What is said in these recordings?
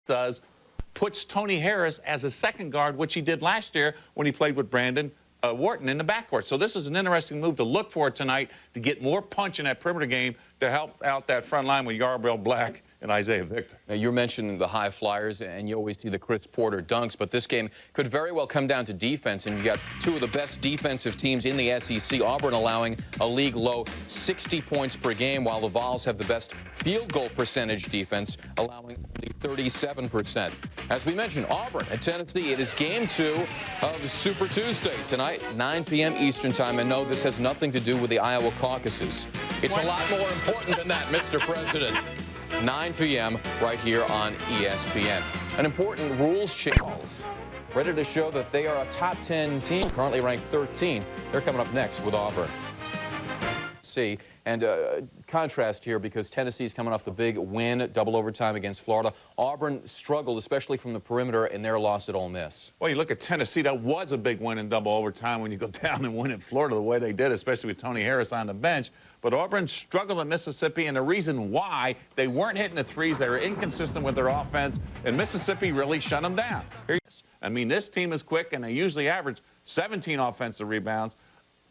does, puts Tony Harris as a second guard, which he did last year when he played with Brandon Wharton in the backcourt. So this is an interesting move to look for tonight to get more punch in that perimeter game to help out that front line with Yarbrough, Black, and Isaiah Victor. Now, you're mentioning the high flyers, and you always see the Chris Porter dunks, but this game could very well come down to defense, and you got two of the best defensive teams in the SEC. Auburn allowing a league-low 60 points per game, while the Vols have the best field goal percentage defense, allowing only 37%. As we mentioned, Auburn at Tennessee. It is game 2 of Super Tuesday tonight, 9 p.m. Eastern time. And no, this has nothing to do with the Iowa caucuses. It's a lot more important than that, Mr. President. 9 p.m. right here on ESPN. An important rules change. Ready to show that they are a top 10 team, currently ranked 13th. They're coming up next with Auburn. See, and contrast here because Tennessee's coming off the big win, double overtime against Florida. Auburn struggled, especially from the perimeter, in their loss at Ole Miss. Well, you look at Tennessee, that was a big win in double overtime when you go down and win in Florida the way they did, especially with Tony Harris on the bench. But Auburn struggled at Mississippi, and the reason why, they weren't hitting the threes. They were inconsistent with their offense, and Mississippi really shut them down. I mean, this team is quick, and they usually average 17 offensive rebounds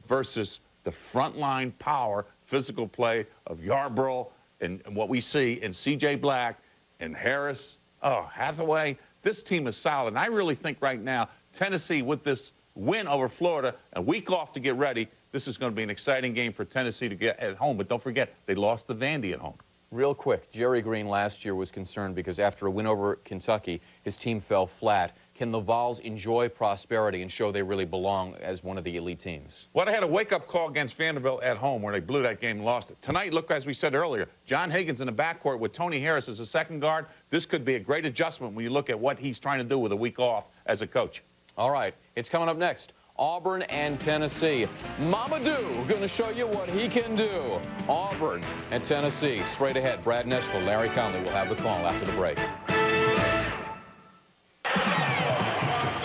versus the frontline power, physical play of Yarbrough and what we see in C.J. Black and Harris, Hathaway. This team is solid, and I really think right now, Tennessee, with this win over Florida, a week off to get ready, this is going to be an exciting game for Tennessee to get at home. But don't forget, they lost to Vandy at home. Real quick, Jerry Green last year was concerned because after a win over Kentucky, his team fell flat. Can the Vols enjoy prosperity and show they really belong as one of the elite teams? Well, they had a wake-up call against Vanderbilt at home where they blew that game and lost it. Tonight, look, as we said earlier, John Higgins in the backcourt with Tony Harris as a second guard. This could be a great adjustment when you look at what he's trying to do with a week off as a coach. All right, it's coming up next. Auburn and Tennessee. Mamadou going to show you what he can do. Auburn and Tennessee. Straight ahead, Brad Nessler, Larry Conley will have the call after the break.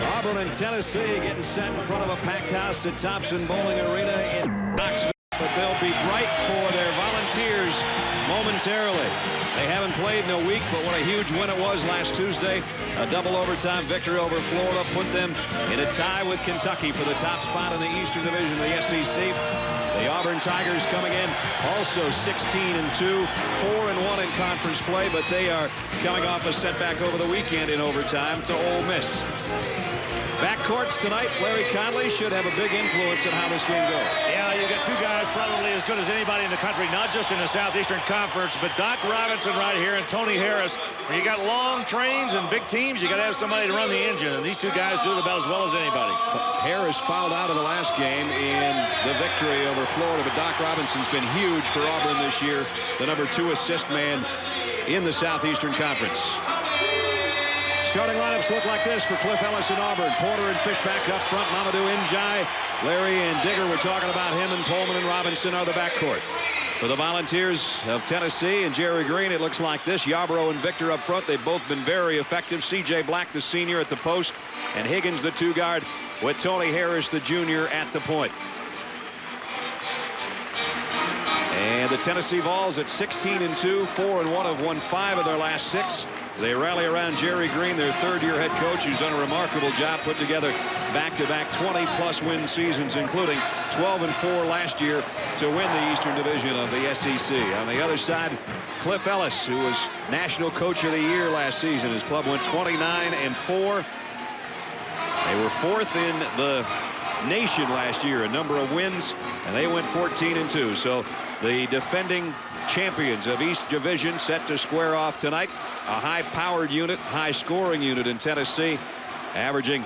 Auburn and Tennessee getting set in front of a packed house at Thompson Bowling Arena in Knoxville. But they'll be bright for their Volunteers momentarily. They haven't played in a week, but what a huge win it was last Tuesday. A double overtime victory over Florida put them in a tie with Kentucky for the top spot in the Eastern Division of the SEC. The Auburn Tigers coming in also 16-2, 4-1 in conference play, but they are coming off a setback over the weekend in overtime to Ole Miss. Backcourts tonight, Larry Conley should have a big influence on how this game goes. Yeah, you got two guys probably as good as anybody in the country, not just in the Southeastern Conference, but Doc Robinson right here and Tony Harris. When you got long trains and big teams, you got to have somebody to run the engine, and these two guys do it about as well as anybody. Harris fouled out of the last game in the victory over Florida, but Doc Robinson's been huge for Auburn this year, the #2 assist man in the Southeastern Conference. Starting lineups look like this for Cliff Ellis and Auburn. Porter and Fishback up front. Mamadou Njai, Larry and Digger. We're talking about him, and Pullman and Robinson are the backcourt. For the Volunteers of Tennessee and Jerry Green, it looks like this. Yarbrough and Victor up front. They've both been very effective. C.J. Black, the senior, at the post, and Higgins, the 2-guard, with Tony Harris, the junior, at the point. And the Tennessee Vols at 16-2, 4-1, have won 5 of their last 6. They rally around Jerry Green, their third-year head coach, who's done a remarkable job, put together back-to-back 20-plus win seasons, including 12-4 last year to win the Eastern Division of the SEC. On the other side, Cliff Ellis, who was National Coach of the Year last season. His club went 29-4. They were 4th in the nation last year, a number of wins, and they went 14-2. So the defending champions of East Division set to square off tonight. A high-powered unit, high-scoring unit in Tennessee, averaging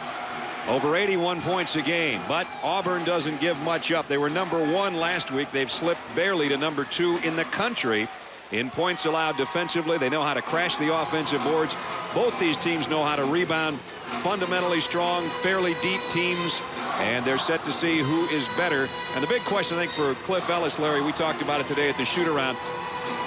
over 81 points a game. But Auburn doesn't give much up. They were #1 last week. They've slipped barely to #2 in the country in points allowed defensively. They know how to crash the offensive boards. Both these teams know how to rebound. Fundamentally strong, fairly deep teams, and they're set to see who is better. And the big question, I think, for Cliff Ellis, Larry, we talked about it today at the shoot-around,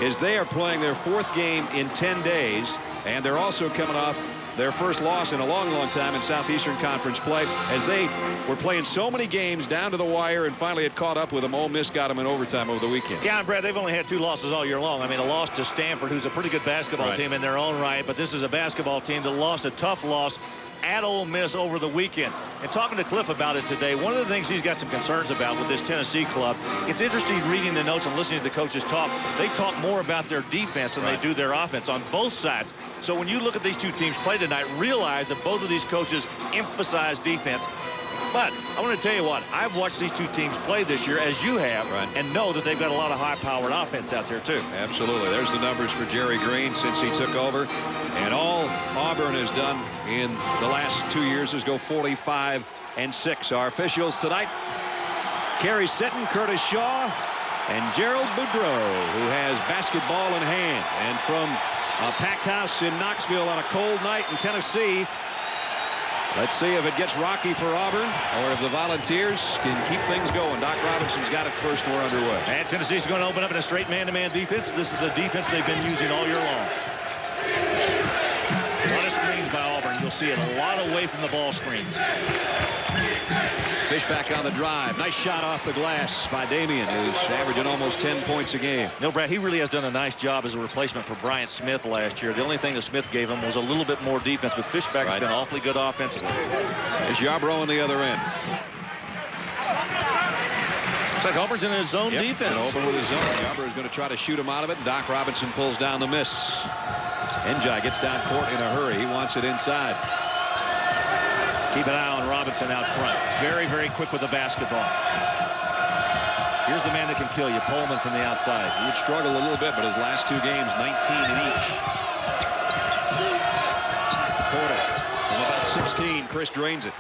is they are playing their 4th game in 10 days. And they're also coming off their first loss in a long, long time in Southeastern Conference play, as they were playing so many games down to the wire, and finally it caught up with them. Ole Miss got them in overtime over the weekend. Yeah, and Brad, they've only had 2 losses all year long. I mean, a loss to Stanford, who's a pretty good basketball team in their own right, but this is a basketball team that lost a tough loss at Ole Miss over the weekend. And talking to Cliff about it today, one of the things he's got some concerns about with this Tennessee club, it's interesting reading the notes and listening to the coaches talk. They talk more about their defense than they do their offense on both sides. So when you look at these two teams play tonight, realize that both of these coaches emphasize defense. But I want to tell you what, I've watched these two teams play this year, as you have, and know that they've got a lot of high-powered offense out there, too. Absolutely. There's the numbers for Jerry Green since he took over. And all Auburn has done in the last 2 years is go 45-6. Our officials tonight, Kerry Sitton, Curtis Shaw, and Gerald Boudreau, who has basketball in hand. And from a packed house in Knoxville on a cold night in Tennessee, let's see if it gets rocky for Auburn or if the Volunteers can keep things going. Doc Robinson's got it first, and we're underway. And Tennessee's going to open up in a straight man-to-man defense. This is the defense they've been using all year long. A lot of screens by Auburn. You'll see it a lot away from the ball screens. Fishback on the drive. Nice shot off the glass by Damian, who's averaging almost 10 points a game. No, Brad, he really has done a nice job as a replacement for Bryant Smith last year. The only thing that Smith gave him was a little bit more defense, but Fishback's been awfully good offensively. There's Yarbrough on the other end. Looks like Auburn's in his zone defense. Auburn with his zone. Yarbrough is going to try to shoot him out of it. Doc Robinson pulls down the miss. Njai gets down court in a hurry. He wants it inside. Keep an eye on Robinson out front. Very, very quick with the basketball. Here's the man that can kill you, Pullman from the outside. He would struggle a little bit, but his last 2 games, 19 in each. Porter from about 16. Chris drains it.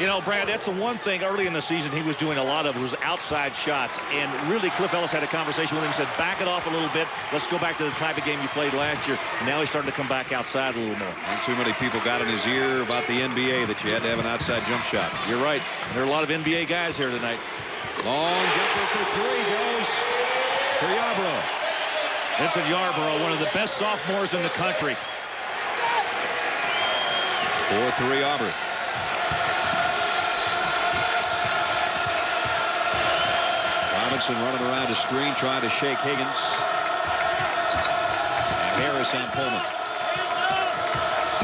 You know, Brad, that's the one thing early in the season he was doing a lot of was outside shots. And really, Cliff Ellis had a conversation with him. He said, back it off a little bit. Let's go back to the type of game you played last year. And now he's starting to come back outside a little more. And too many people got in his ear about the NBA that you had to have an outside jump shot. You're right. And there are a lot of NBA guys here tonight. Long jumper for 3 goes for Yarbrough. Vincent Yarbrough, one of the best sophomores in the country. 4-3 Auburn. Robinson running around the screen trying to shake Higgins. And Harris on Pullman.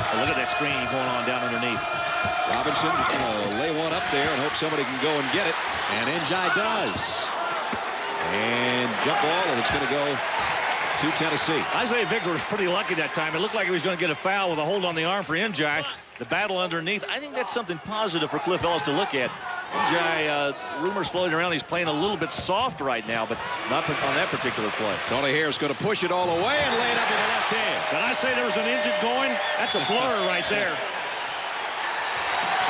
Oh, look at that screen going on down underneath. Robinson just going to lay one up there and hope somebody can go and get it. And Njai does. And jump ball, and it's going to go to Tennessee. Isaiah Victor was pretty lucky that time. It looked like he was going to get a foul with a hold on the arm for Njai. The battle underneath. I think that's something positive for Cliff Ellis to look at. Njai, rumors floating around, he's playing a little bit soft right now, but not on that particular play. Tony Harris going to push it all away and lay it up with the left hand. Did I say there was an engine going? That's a blur right there.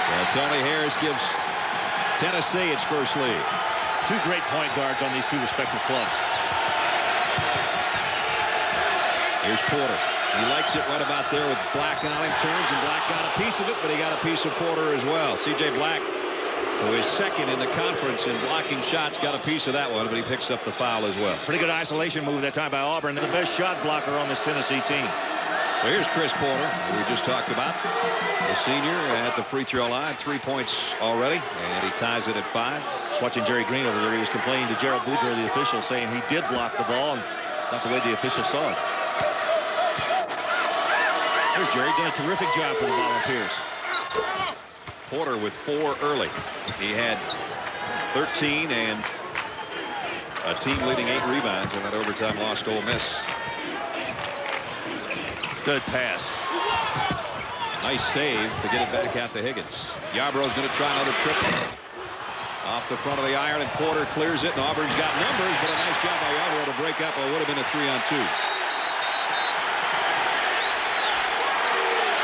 So Tony Harris gives Tennessee its first lead. 2 great point guards on these 2 respective clubs. Here's Porter. He likes it right about there with Black on him. Turns, and Black got a piece of it, but he got a piece of Porter as well. C.J. Black, who is second in the conference in blocking shots, got a piece of that one, but he picks up the foul as well. Pretty good isolation move that time by Auburn. The best shot blocker on this Tennessee team. So here's Chris Porter, who we just talked about. The senior at the free throw line, 3 points already, and he ties it at 5. Just watching Jerry Green over there, he was complaining to Gerald Boudreau, the official, saying he did block the ball, and it's not the way the official saw it. There's Jerry, done a terrific job for the Volunteers. Porter with 4 early. He had 13 and a team-leading 8 rebounds in that overtime loss to Ole Miss. Good pass. Nice save to get it back out to Higgins. Yarbrough's going to try another triple. Off the front of the iron, and Porter clears it, and Auburn's got numbers, but a nice job by Yarbrough to break up. It would have been a 3-on-2.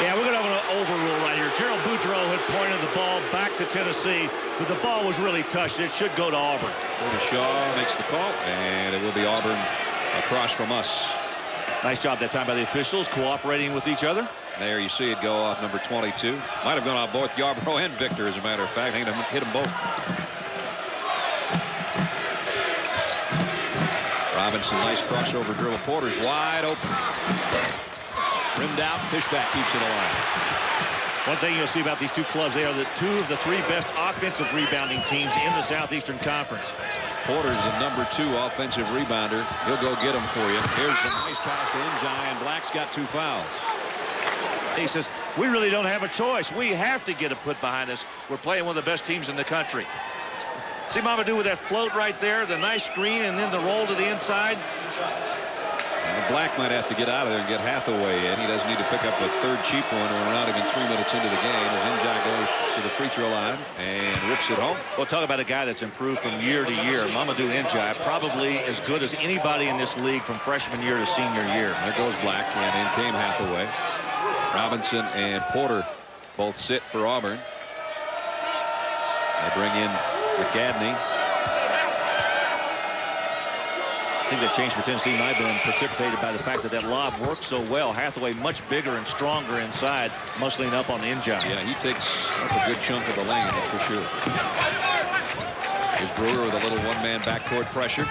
Yeah, we're going to have an overrule right here. Gerald Boudreau had pointed the ball back to Tennessee, but the ball was really touched. It should go to Auburn. Curtis Shaw makes the call, and it will be Auburn across from us. Nice job that time by the officials, cooperating with each other. There you see it go off number 22. Might have gone off both Yarbrough and Victor, as a matter of fact. Hit them both. Robinson, nice crossover dribble. Porter's wide open. Rimmed out. Fishback keeps it alive. One thing you'll see about these two clubs, they are the two of the three best offensive rebounding teams in the Southeastern Conference. Porter's the #2 offensive rebounder. He'll go get him for you. Here's a nice pass to Njai, and Black's got 2 fouls. He says, we really don't have a choice. We have to get a put behind us. We're playing one of the best teams in the country. See Mamadou with that float right there, the nice screen, and then the roll to the inside. And Black might have to get out of there and get Hathaway in. He doesn't need to pick up a third cheap one when we're not even 3 minutes into the game as Njai goes to the free throw line and rips it home. Well, talk about a guy that's improved from year to year. Mamadou Njai, probably as good as anybody in this league from freshman year to senior year. There goes Black, and in came Hathaway. Robinson and Porter both sit for Auburn. They bring in McGadney. I think that change for Tennessee might have been precipitated by the fact that that lob worked so well. Hathaway much bigger and stronger inside, muscling up on Njai. Yeah, he takes up a good chunk of the lane, that's for sure. Here's Brewer with a little one-man backcourt pressure.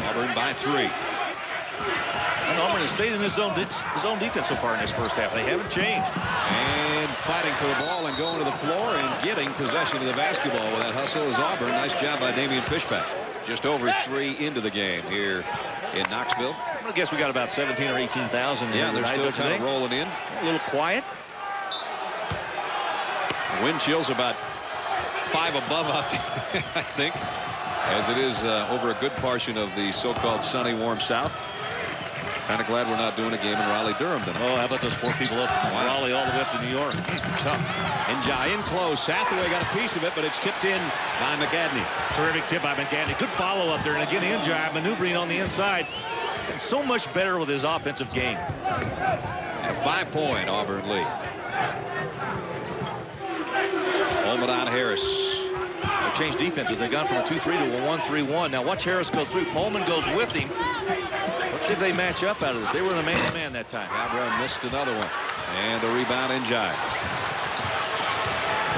Auburn by 3. And Auburn has stayed in his zone defense so far in this first half. They haven't changed. And fighting for the ball and going to the floor and getting possession of the basketball with that hustle is Auburn. Nice job by Damian Fishback. Just over 3 into the game here in Knoxville. I'm going to guess we got about 17 or 18,000. Yeah, they're still kind of rolling in. A little quiet. The wind chill's about 5 above out there, I think, as it is over a good portion of the so-called sunny, warm south. Kind of glad we're not doing a game in Raleigh-Durham tonight. Oh, how about those poor people up from Raleigh all the way up to New York? Tough. Njai in close. Hathaway got a piece of it, but it's tipped in by McGadney. Terrific tip by McGadney. Good follow up there. And again, Njai maneuvering on the inside. And so much better with his offensive game. And a 5-point Auburn lead. Holman on Harris. They changed defenses. They've gone from a 2-3 to a 1-3-1. Now watch Harris go through. Pullman goes with him. Let's see if they match up out of this. They were in a man-to-man that time. Yarbrough missed another one. And a rebound, Njai.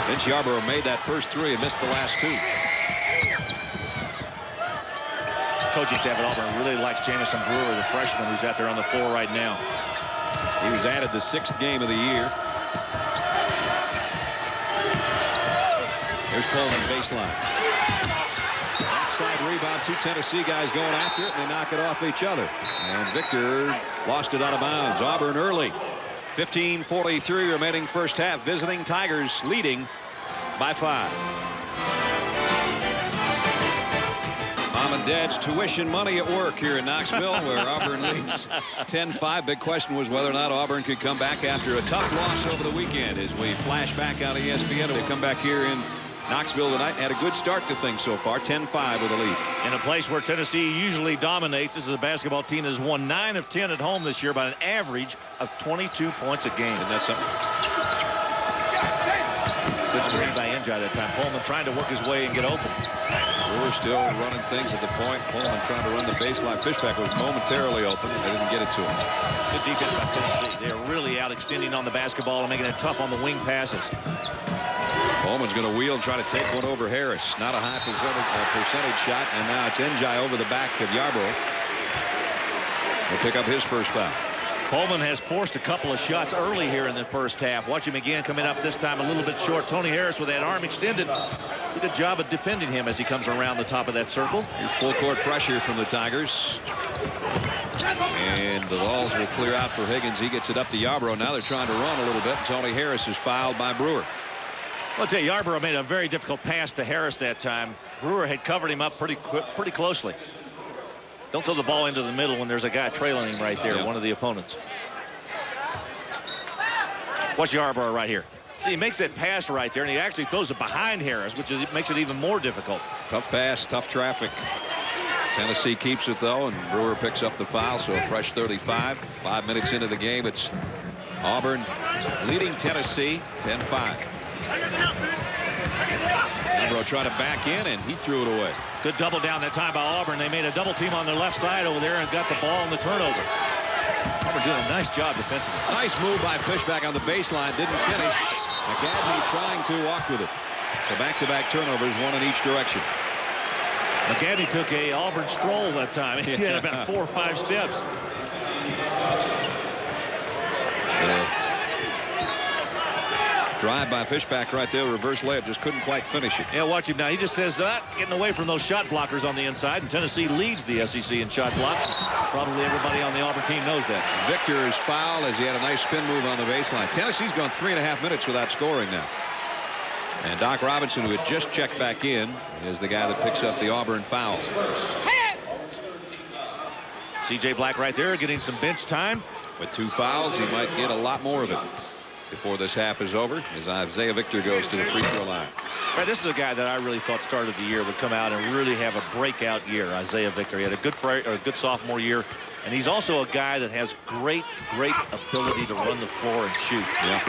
Vince Yarbrough made that first 3 and missed the last 2. The coaching staff at Auburn really likes Jamison Brewer, the freshman who's out there on the floor right now. He was added the 6th game of the year. Here's Pullman baseline. Backside rebound. 2 Tennessee guys going after it, and they knock it off each other. And Victor lost it out of bounds. Auburn early. 15:43 remaining first half. Visiting Tigers leading by 5. Mom and Dad's tuition money at work here in Knoxville, where Auburn leads 10-5. Big question was whether or not Auburn could come back after a tough loss over the weekend. As we flash back on ESPN, they come back here in Knoxville tonight. Had a good start to things so far. 10-5 with a lead. In a place where Tennessee usually dominates, this is a basketball team that has won 9 of 10 at home this year by an average of 22 points a game. And that's something. Good screen by Njai that time. Pullman trying to work his way and get open. Brewer still running things at the point. Pullman trying to run the baseline. Fishback was momentarily open, and they didn't get it to him. Good defense by Tennessee. They are really out extending on the basketball and making it tough on the wing passes. Pullman's going to wheel and try to take one over Harris. Not a high percentage shot, and now it's Njai over the back of Yarbrough. He'll pick up his first foul. Pullman has forced a couple of shots early here in the first half. Watch him again coming up this time a little bit short. Tony Harris with that arm extended. Did a job of defending him as he comes around the top of that circle. Here's full court pressure from the Tigers. And the balls will clear out for Higgins. He gets it up to Yarbrough. Now they're trying to run a little bit. Tony Harris is fouled by Brewer. I'll tell you, Yarbrough made a very difficult pass to Harris that time. Brewer had covered him up pretty closely. Don't throw the ball into the middle when there's a guy trailing him right there, Yep. one of the opponents. Watch Yarbrough right here. See, he makes that pass right there, and he actually throws it behind Harris, which makes it even more difficult. Tough pass, tough traffic. Tennessee keeps it, though, and Brewer picks up the foul, so a fresh 35. 5 minutes into the game, it's Auburn leading Tennessee 10-5. Yarbrough trying to back in, and he threw it away. Good double down that time by Auburn. They made a double team on their left side over there and got the ball in the turnover. Auburn doing a nice job defensively. Nice move by Fishback on the baseline. Didn't finish. McGadney trying to walk with it. So back-to-back turnovers, one in each direction. McGadney took a Auburn stroll that time. He had about 4 or 5 steps. Drive by Fishback right there, reverse layup, just couldn't quite finish it. Yeah, watch him now. He just says that, getting away from those shot blockers on the inside, and Tennessee leads the SEC in shot blocks. Probably everybody on the Auburn team knows that. Victor is fouled as he had a nice spin move on the baseline. Tennessee's gone 3.5 minutes without scoring now. And Doc Robinson, who had just checked back in, is the guy that picks up the Auburn foul. C.J. Black right there getting some bench time. With 2 fouls, he might get a lot more of it before this half is over, as Isaiah Victor goes to the free throw line. Right, this is a guy that I really thought started the year would come out and really have a breakout year. Isaiah Victor. He had a good sophomore year, and he's also a guy that has great ability to run the floor and shoot. Yeah.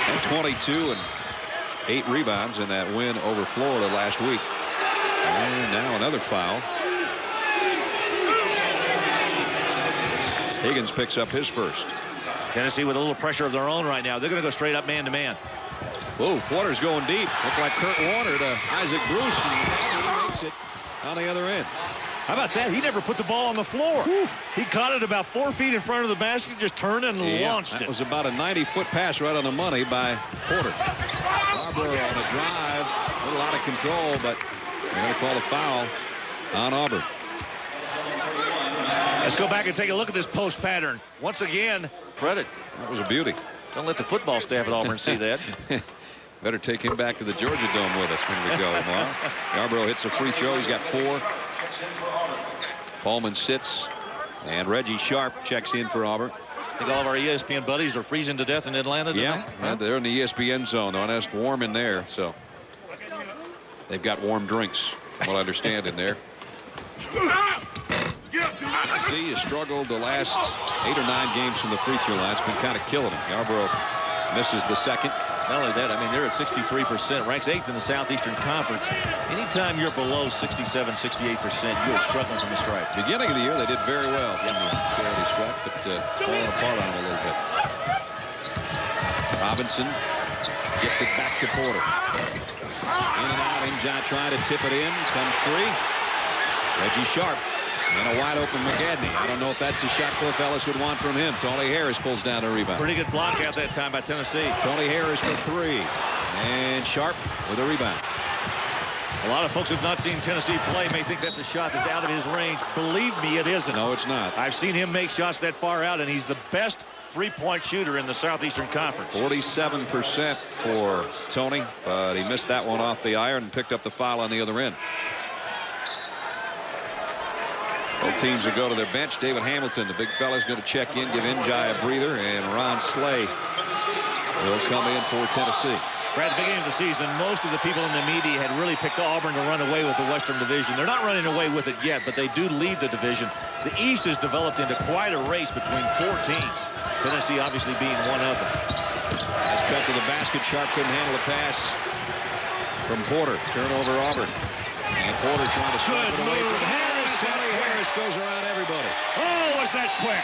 And 22 and 8 rebounds in that win over Florida last week. And now another foul. Higgins picks up his first. Tennessee with a little pressure of their own right now. They're going to go straight up man-to-man. Whoa, Porter's going deep. Looked like Kurt Warner to Isaac Bruce, and he makes it on the other end. How about that? He never put the ball on the floor. Whew. He caught it about 4 feet in front of the basket, just turned and launched it. That was about a 90-foot pass right on the money by Porter. Barber on a drive, a little out of control, but they're going to call a foul on Auburn. Let's go back and take a look at this post pattern. Once again, credit. That was a beauty. Don't let the football staff at Auburn see that. Better take him back to the Georgia Dome with us when we go tomorrow. Yarbrough hits a free throw. He's got 4. Paulman sits, and Reggie Sharp checks in for Auburn. I think all of our ESPN buddies are freezing to death in Atlanta tonight. Yeah, they're in the ESPN zone. On us, warm in there, so they've got warm drinks, from what I understand, in there. Tennessee has struggled the last 8 or 9 games from the free throw line. It's been kind of killing them. Yarbrough misses the second. Not only that, I mean, they're at 63%, ranks 8th in the Southeastern Conference. Anytime you're below 67, 68%, you're struggling from the stripe. Beginning of the year, they did very well from the charity stripe, but falling apart on them a little bit. Robinson gets it back to Porter. In and out, Injai trying to tip it in, comes free. Reggie Sharp. And a wide-open McGadney. I don't know if that's the shot Cliff Ellis would want from him. Tony Harris pulls down the rebound. Pretty good block out that time by Tennessee. Tony Harris for 3. And Sharp with a rebound. A lot of folks who have not seen Tennessee play may think that's a shot that's out of his range. Believe me, it isn't. No, it's not. I've seen him make shots that far out, and he's the best three-point shooter in the Southeastern Conference. 47% for Tony, but he missed that one off the iron and picked up the foul on the other end. Both teams will go to their bench. David Hamilton, the big fella's going to check in, give Injai a breather, and Ron Slay will come in for Tennessee. Right at the beginning of the season, most of the people in the media had really picked Auburn to run away with the Western Division. They're not running away with it yet, but they do lead the division. The East has developed into quite a race between 4 teams. Tennessee obviously being one of them. Nice cut to the basket. Sharp couldn't handle the pass from Porter. Turnover Auburn. And Porter trying to slip it away from Harris. Tony Harris goes around everybody. Oh, was that quick?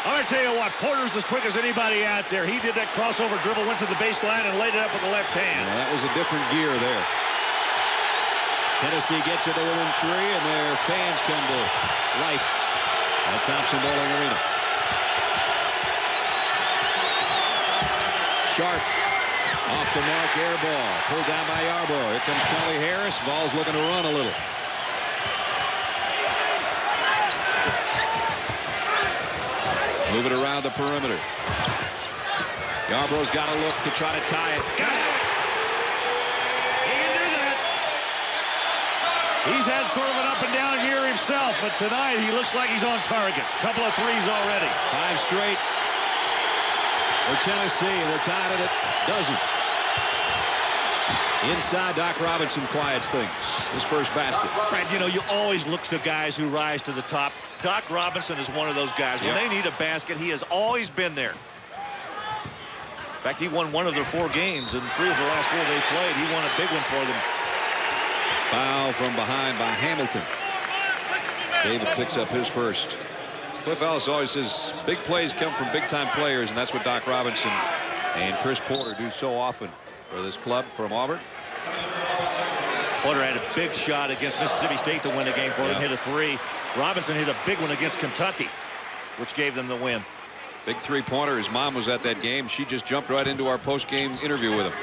I'm going to tell you what, Porter's as quick as anybody out there. He did that crossover dribble, went to the baseline, and laid it up with the left hand. Well, that was a different gear there. Tennessee gets it to within 3, and their fans come to life at Thompson Bowling Arena. Sharp off the mark, air ball. Pulled down by Yarbrough. Here comes Tony Harris. Ball's looking to run a little. Move it around the perimeter. Yarbrough's got to look to try to tie it. Got it. He can do that. He's had sort of an up and down year himself, but tonight he looks like he's on target. Couple of threes already. 5 straight for Tennessee. We're tied at a dozen. Inside, Doc Robinson quiets things. His first basket. Right, you know, you always look to guys who rise to the top. Doc Robinson is one of those guys. When they need a basket, he has always been there. In fact, he won 1 of their 4 games, and 3 of the last 4 they played. He won a big one for them. Foul from behind by Hamilton. David picks up his first. Cliff Ellis always says big plays come from big-time players, and that's what Doc Robinson and Chris Porter do so often for this club from Auburn. Porter had a big shot against Mississippi State to win the game for them, hit a 3. Robinson hit a big one against Kentucky. which gave them the win. Big three-pointer. His mom was at that game. She just jumped right into our post-game interview with him.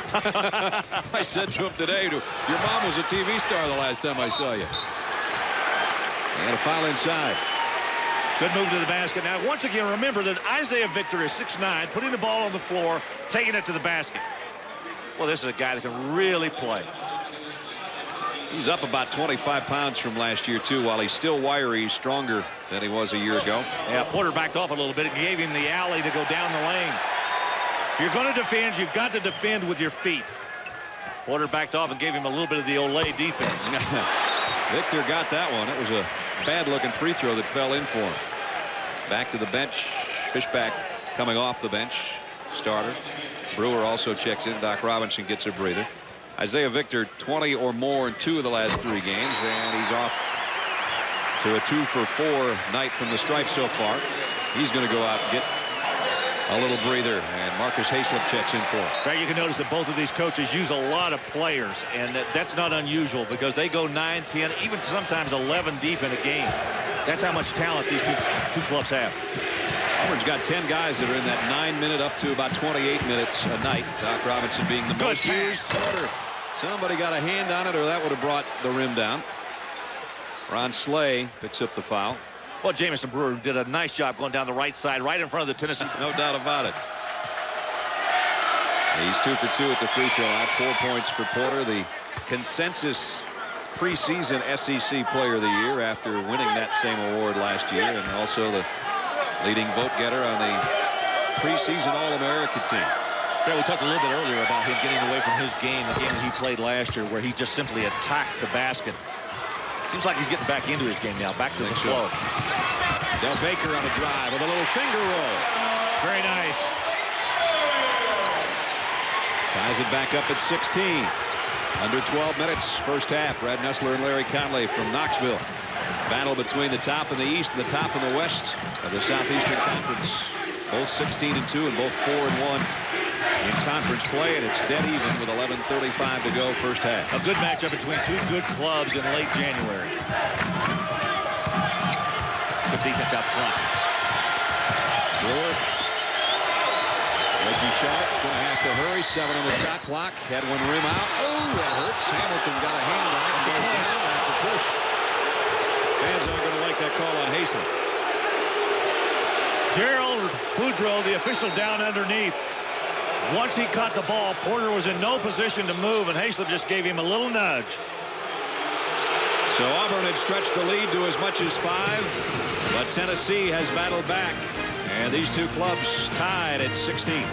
I said to him today, your mom was a TV star the last time I saw you. And a foul inside. Good move to the basket. Now, once again, remember that Isaiah Victor is 6'9", putting the ball on the floor, taking it to the basket. Well, this is a guy that can really play. He's up about 25 pounds from last year, too. While he's still wiry, he's stronger than he was a year ago. Yeah, Porter backed off a little bit and gave him the alley to go down the lane. If you're going to defend, you've got to defend with your feet. Porter backed off and gave him a little bit of the Olay defense. Victor got that one. It was a bad-looking free throw that fell in for him. Back to the bench. Fishback coming off the bench. Starter. Brewer also checks in. Doc Robinson gets a breather. Isaiah Victor 20 or more in 2 of the last 3 games, and he's off to a 2-for-4 night from the stripe so far. He's going to go out and get a little breather, and Marcus Hayslip checks in for him. Right, you can notice that both of these coaches use a lot of players, and that's not unusual because they go 9, 10, even sometimes 11 deep in a game. That's how much talent these two clubs have. Auburn's got 10 guys that are in that 9-minute up to about 28 minutes a night. Doc Robinson being the most used. Somebody got a hand on it, or that would have brought the rim down. Ron Slay picks up the foul. Well, Jamison Brewer did a nice job going down the right side, right in front of the Tennessee. No doubt about it. He's 2 for 2 at the free throw line. 4 points for Porter, the consensus preseason SEC Player of the Year after winning that same award last year, and also the leading vote getter on the preseason All-America team. Yeah, we talked a little bit earlier about him getting away from his game, the game that he played last year, where he just simply attacked the basket. Seems like he's getting back into his game now, back to the flow. Del Baker on a drive with a little finger roll. Very nice. Ties it back up at 16. Under 12 minutes, first half. Brad Nessler and Larry Conley from Knoxville. Battle between the top in the East and the top in the West of the Southeastern Conference. Both 16-2 and both 4-1 in conference play, and it's dead even with 11:35 to go first half. A good matchup between two good clubs in late January. Good defense out front. Brewer. Reggie Sharp's going to have to hurry. 7 on the shot clock. Had one rim out. Oh, that hurts. Hamilton got a hand on it. That's a push. Fans aren't going to like that call on Hayslip. Gerald Boudreau, the official, down underneath. Once he caught the ball, Porter was in no position to move, and Hayslip just gave him a little nudge. So Auburn had stretched the lead to as much as 5, but Tennessee has battled back, and these two clubs tied at 16.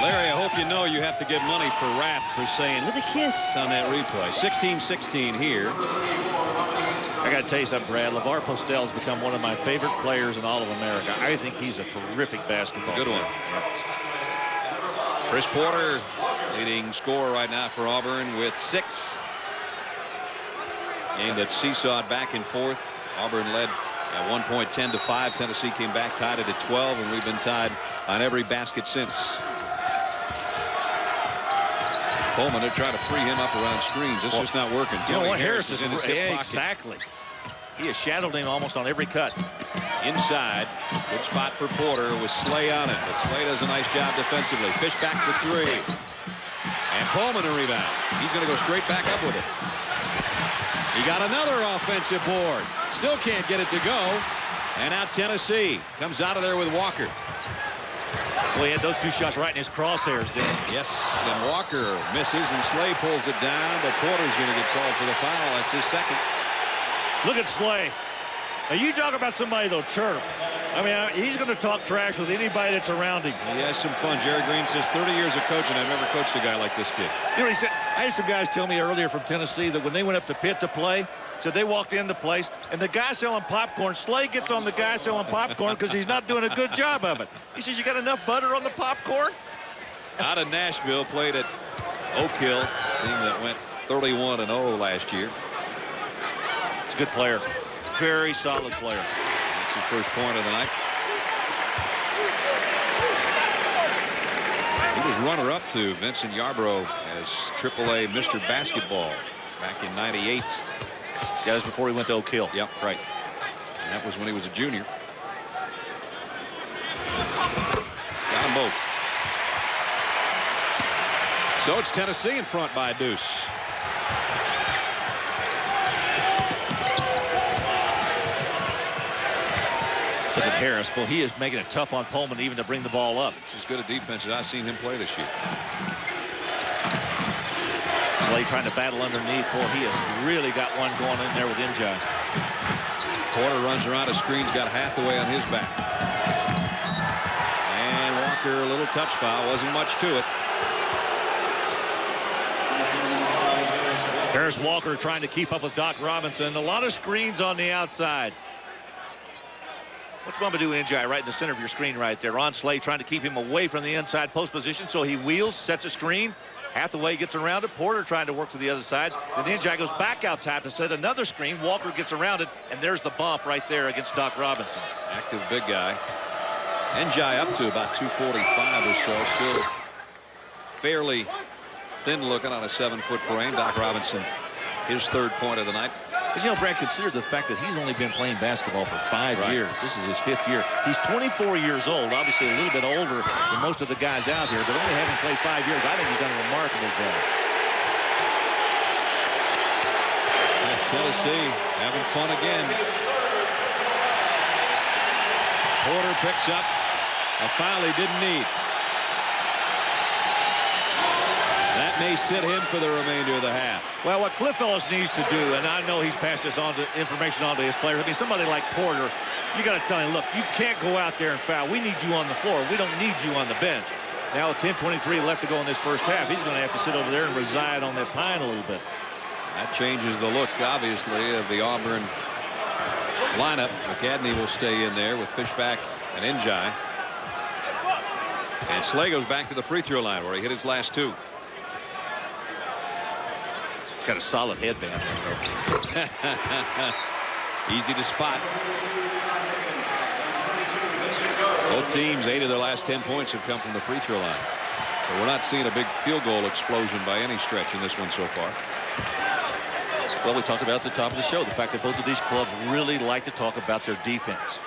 Larry, I hope you know you have to get money for Rapp for saying with a kiss on that replay. 16-16 here. I got to tell you something, Brad. LeVar Postel has become one of my favorite players in all of America. I think he's a terrific basketball player. Good one. Chris Porter, leading scorer right now for Auburn with 6. Game that seesawed back and forth. Auburn led at one point 10-5. Tennessee came back, tied it at 12, and we've been tied on every basket since. Coleman, they're trying to free him up around screens. It's just not working. You know what? Harris is is in his hip pocket. Exactly. He has shadowed him almost on every cut. Inside, good spot for Porter with Slay on it, but Slay does a nice job defensively. Fishback for 3. And Coleman a rebound. He's going to go straight back up with it. He got another offensive board. Still can't get it to go. And now Tennessee comes out of there with Walker. Well, he had those 2 shots right in his crosshairs, didn't he? Yes, and Walker misses, and Slay pulls it down, but Porter's going to get called for the foul. That's his second. Look at Slay. Now, you talk about somebody that'll chirp. I mean, he's going to talk trash with anybody that's around him. He has some fun. Jerry Green says 30 years of coaching, I've never coached a guy like this kid. You know what he said? I had some guys tell me earlier from Tennessee that when they went up to Pitt to play, said they walked in the place, and the guy selling popcorn, Slay gets on the guy selling popcorn because he's not doing a good job of it. He says, you got enough butter on the popcorn? Out of Nashville, played at Oak Hill, team that went 31-0 last year. It's a good player. Very solid player. That's his first point of the night. He was runner-up to Vincent Yarbrough as AAA Mr. Basketball back in '98. Yeah, that was before he went to Oak Hill. Yep, right. That was when he was a junior. Got them both. So it's Tennessee in front by a deuce. Look at Harris. Well, he is making it tough on Pullman even to bring the ball up. It's as good a defense as I've seen him play this year. Slay trying to battle underneath. Boy, he has really got one going in there with Njai. Porter runs around a screen's got Hathaway on his back. And Walker, a little touch foul. Wasn't much to it. Harris Walker trying to keep up with Doc Robinson. A lot of screens on the outside. What's Bumba do, Njai, right in the center of your screen right there. On Slay trying to keep him away from the inside post position, so he wheels, sets a screen. Hathaway gets around it. Porter trying to work to the other side. Then Njai goes back out top to set another screen. Walker gets around it, and there's the bump right there against Doc Robinson. Active big guy. Njai up to about 245 or so. Still fairly thin looking on a 7-foot frame. Doc Robinson, his third point of the night. As you know, Brad, consider the fact that he's only been playing basketball for 5 years. This is his 5th year. He's 24 years old, obviously a little bit older than most of the guys out here, but only having played 5 years, I think he's done a remarkable job. Tennessee having fun again. Porter picks up a foul he didn't need. That may sit him for the remainder of the half. Well, what Cliff Ellis needs to do, and I know he's passed this information on to his players. I mean, somebody like Porter, you got to tell him, look, you can't go out there and foul. We need you on the floor. We don't need you on the bench. Now with 10:23 left to go in this first half, he's going to have to sit over there and reside on that pine a little bit. That changes the look, obviously, of the Auburn lineup. McAdney will stay in there with Fishback and Njai. And Slay goes back to the free throw line where he hit his last two. He's got a solid headband there, though. Easy to spot. Both teams, 8 of their last 10 points have come from the free throw line. So we're not seeing a big field goal explosion by any stretch in this one so far. Well, we talked about at the top of the show the fact that both of these clubs really like to talk about their defense.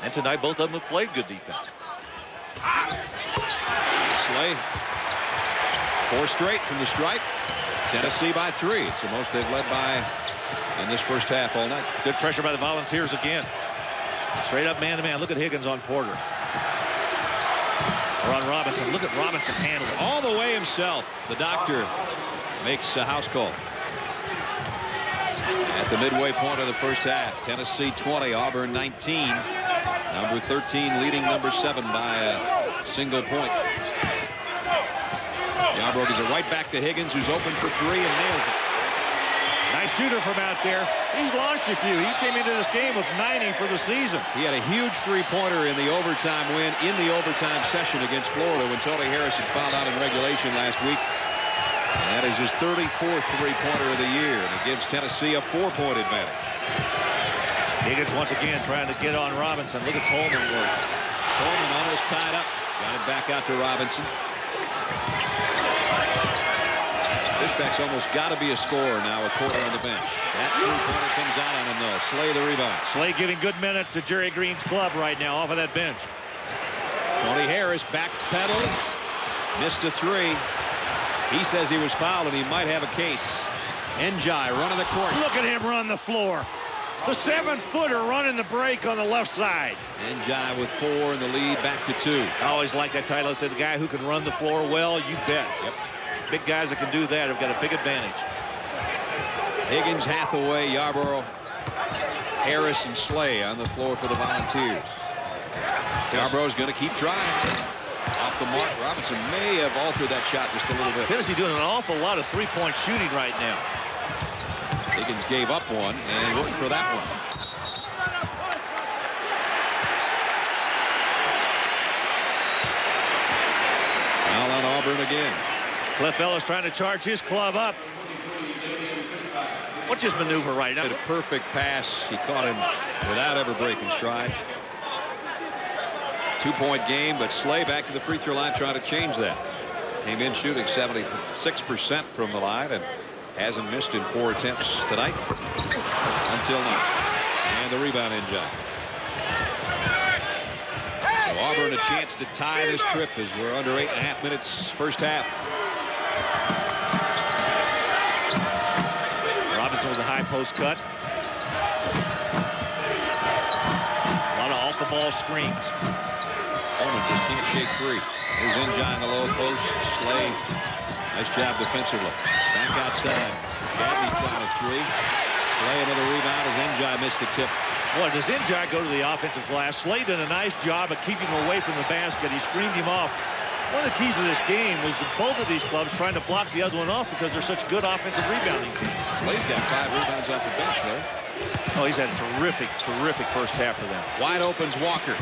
And tonight both of them have played good defense. Slay. 4 straight from the stripe. Tennessee by 3. It's the most they've led by in this first half all night. Good pressure by the Volunteers again. Straight up man-to-man. Look at Higgins on Porter. Or on Robinson. Look at Robinson handle it. All the way himself. The doctor makes a house call. At the midway point of the first half, Tennessee 20, Auburn 19. Number 13 leading number 7 by a single point. Yarbrough gives it right back to Higgins, who's open for 3 and nails it. Nice shooter from out there. He's launched a few. He came into this game with 90 for the season. He had a huge three-pointer in the overtime win in the overtime session against Florida when Tony Harris had fouled out in regulation last week. And that is his 34th three-pointer of the year, and it gives Tennessee a 4-point advantage. Higgins once again trying to get on Robinson. Look at Coleman work. Coleman almost tied up. Got it back out to Robinson. Fishback's almost got to be a scorer now with Porter on the bench. That three-pointer comes out on him, though. Slay the rebound. Slay giving good minutes to Jerry Green's club right now off of that bench. Tony Harris back pedals. Missed a 3. He says he was fouled and he might have a case. Njai running the court. Look at him run the floor. The 7-footer running the break on the left side. Njai with 4 in the lead, back to 2. I always like that title. I said the guy who can run the floor well, you bet. Yep. Big guys that can do that have got a big advantage. Higgins, Hathaway, Yarbrough, Harris, and Slay on the floor for the Volunteers. Yarbrough's going to keep trying. Off the mark. Robinson may have altered that shot just a little bit. Tennessee doing an awful lot of three-point shooting right now. Higgins gave up one and looking for that one. Foul on Auburn again. Cliff Ellis trying to charge his club up. What's his maneuver right now? A perfect pass. He caught him without ever breaking stride. 2-point game, but Slay back to the free throw line trying to change that. Came in shooting 76% from the line and hasn't missed in 4 attempts tonight until now. And the rebound, Njai. So Auburn a chance to tie this trip as we're under 8.5 minutes first half. Robinson with a high post cut. A lot of off-the-ball screens. Coleman just can't shake free. Here's Njai in the low post. Slay. Nice job defensively. Back outside. Gabby trying a three. Slay another rebound as Njai missed a tip. Boy, does Njai go to the offensive glass. Slay did a nice job of keeping him away from the basket. He screened him off. One of the keys of this game was both of these clubs trying to block the other one off because they're such good offensive rebounding teams. Slay's got 5 rebounds off the bench there. Oh, he's had a terrific, terrific first half for them. Wide opens Walker.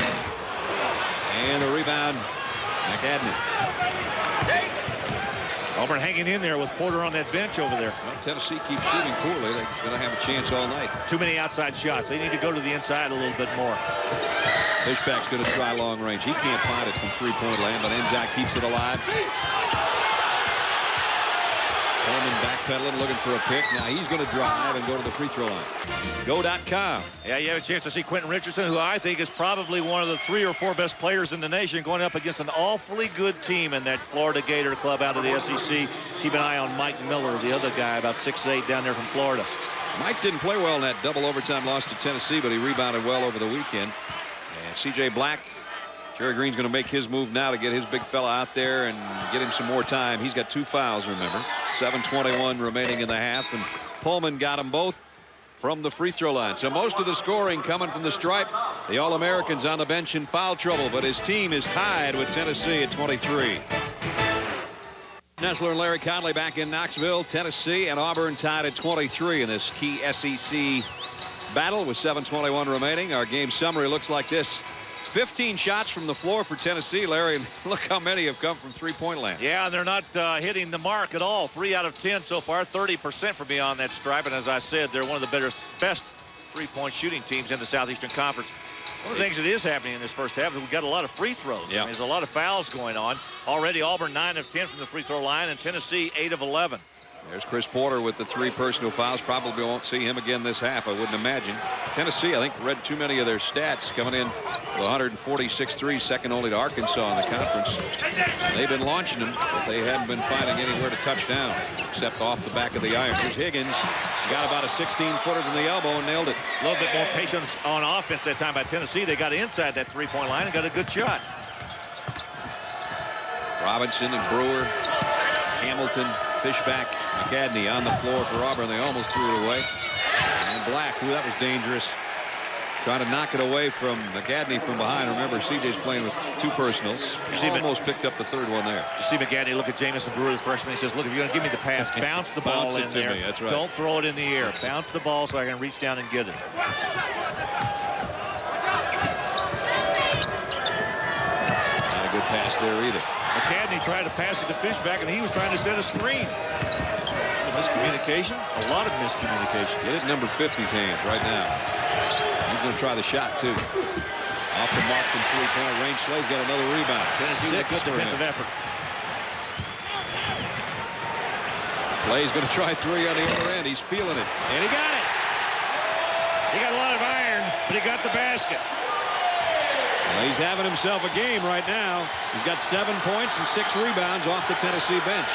And the rebound, McAdney. Auburn hanging in there with Porter on that bench over there. Well, Tennessee keeps shooting poorly. They're going to have a chance all night. Too many outside shots. They need to go to the inside a little bit more. Fishback's going to try long range. He can't find it from three-point land, but Njai keeps it alive. Coleman backpedaling, looking for a pick. Now he's going to drive and go to the free throw line. Go.com. Yeah, you have a chance to see Quentin Richardson, who I think is probably one of the 3 or 4 best players in the nation, going up against an awfully good team in that Florida Gator club out of the SEC. Keep an eye on Mike Miller, the other guy, about 6'8", down there from Florida. Mike didn't play well in that double overtime loss to Tennessee, but he rebounded well over the weekend. And C.J. Black, Jerry Green's going to make his move now to get his big fella out there and get him some more time. He's got 2 fouls, remember. 7:21 remaining in the half, and Pullman got them both from the free throw line. So most of the scoring coming from the stripe. The All-Americans on the bench in foul trouble, but his team is tied with Tennessee at 23. Nessler and Larry Conley back in Knoxville. Tennessee and Auburn tied at 23 in this key SEC battle with 7:21 remaining. Our game summary looks like this. 15 shots from the floor for Tennessee, Larry, and look how many have come from three-point land. Yeah, and they're not hitting the mark at all. 3 out of 10 so far, 30% from beyond that stripe. And as I said, they're one of the best three-point shooting teams in the Southeastern Conference. One of the things that is happening in this first half is we've got a lot of free throws. Yeah. I mean, there's a lot of fouls going on. Already Auburn 9 of 10 from the free throw line, and Tennessee 8 of 11. There's Chris Porter with the 3 personal fouls. Probably won't see him again this half, I wouldn't imagine. Tennessee, I think, read too many of their stats coming in with 146 threes, second only to Arkansas in the conference. They've been launching them, but they haven't been finding anywhere to touch down, except off the back of the iron. Here's Higgins. Got about a 16-footer from the elbow and nailed it. A little bit more patience on offense that time by Tennessee. They got inside that three-point line and got a good shot. Robinson and Brewer, Hamilton, Fishback, McAdney on the floor for Auburn. They almost threw it away. And Black, ooh, that was dangerous. Trying to knock it away from McAdney from behind. Remember, CJ's playing with 2 personals. Almost picked up the 3rd one there. You see McAdney look at Jamison Brewer, the freshman. He says, look, if you're going to give me the pass, bounce the ball in there. That's right. Don't throw it in the air. Bounce the ball so I can reach down and get it. Not a good pass there either. McAdney tried to pass it to Fishback, and he was trying to set a screen. Miscommunication, a lot of miscommunication. Get it in number 50's hands right now. He's going to try the shot, too. Off the mark from three-point range. Slay's got another rebound. Tennessee with a good defensive effort. Slay's going to try 3 on the other end. He's feeling it. And he got it. He got a lot of iron, but he got the basket. Well, he's having himself a game right now. He's got 7 points and 6 rebounds off the Tennessee bench.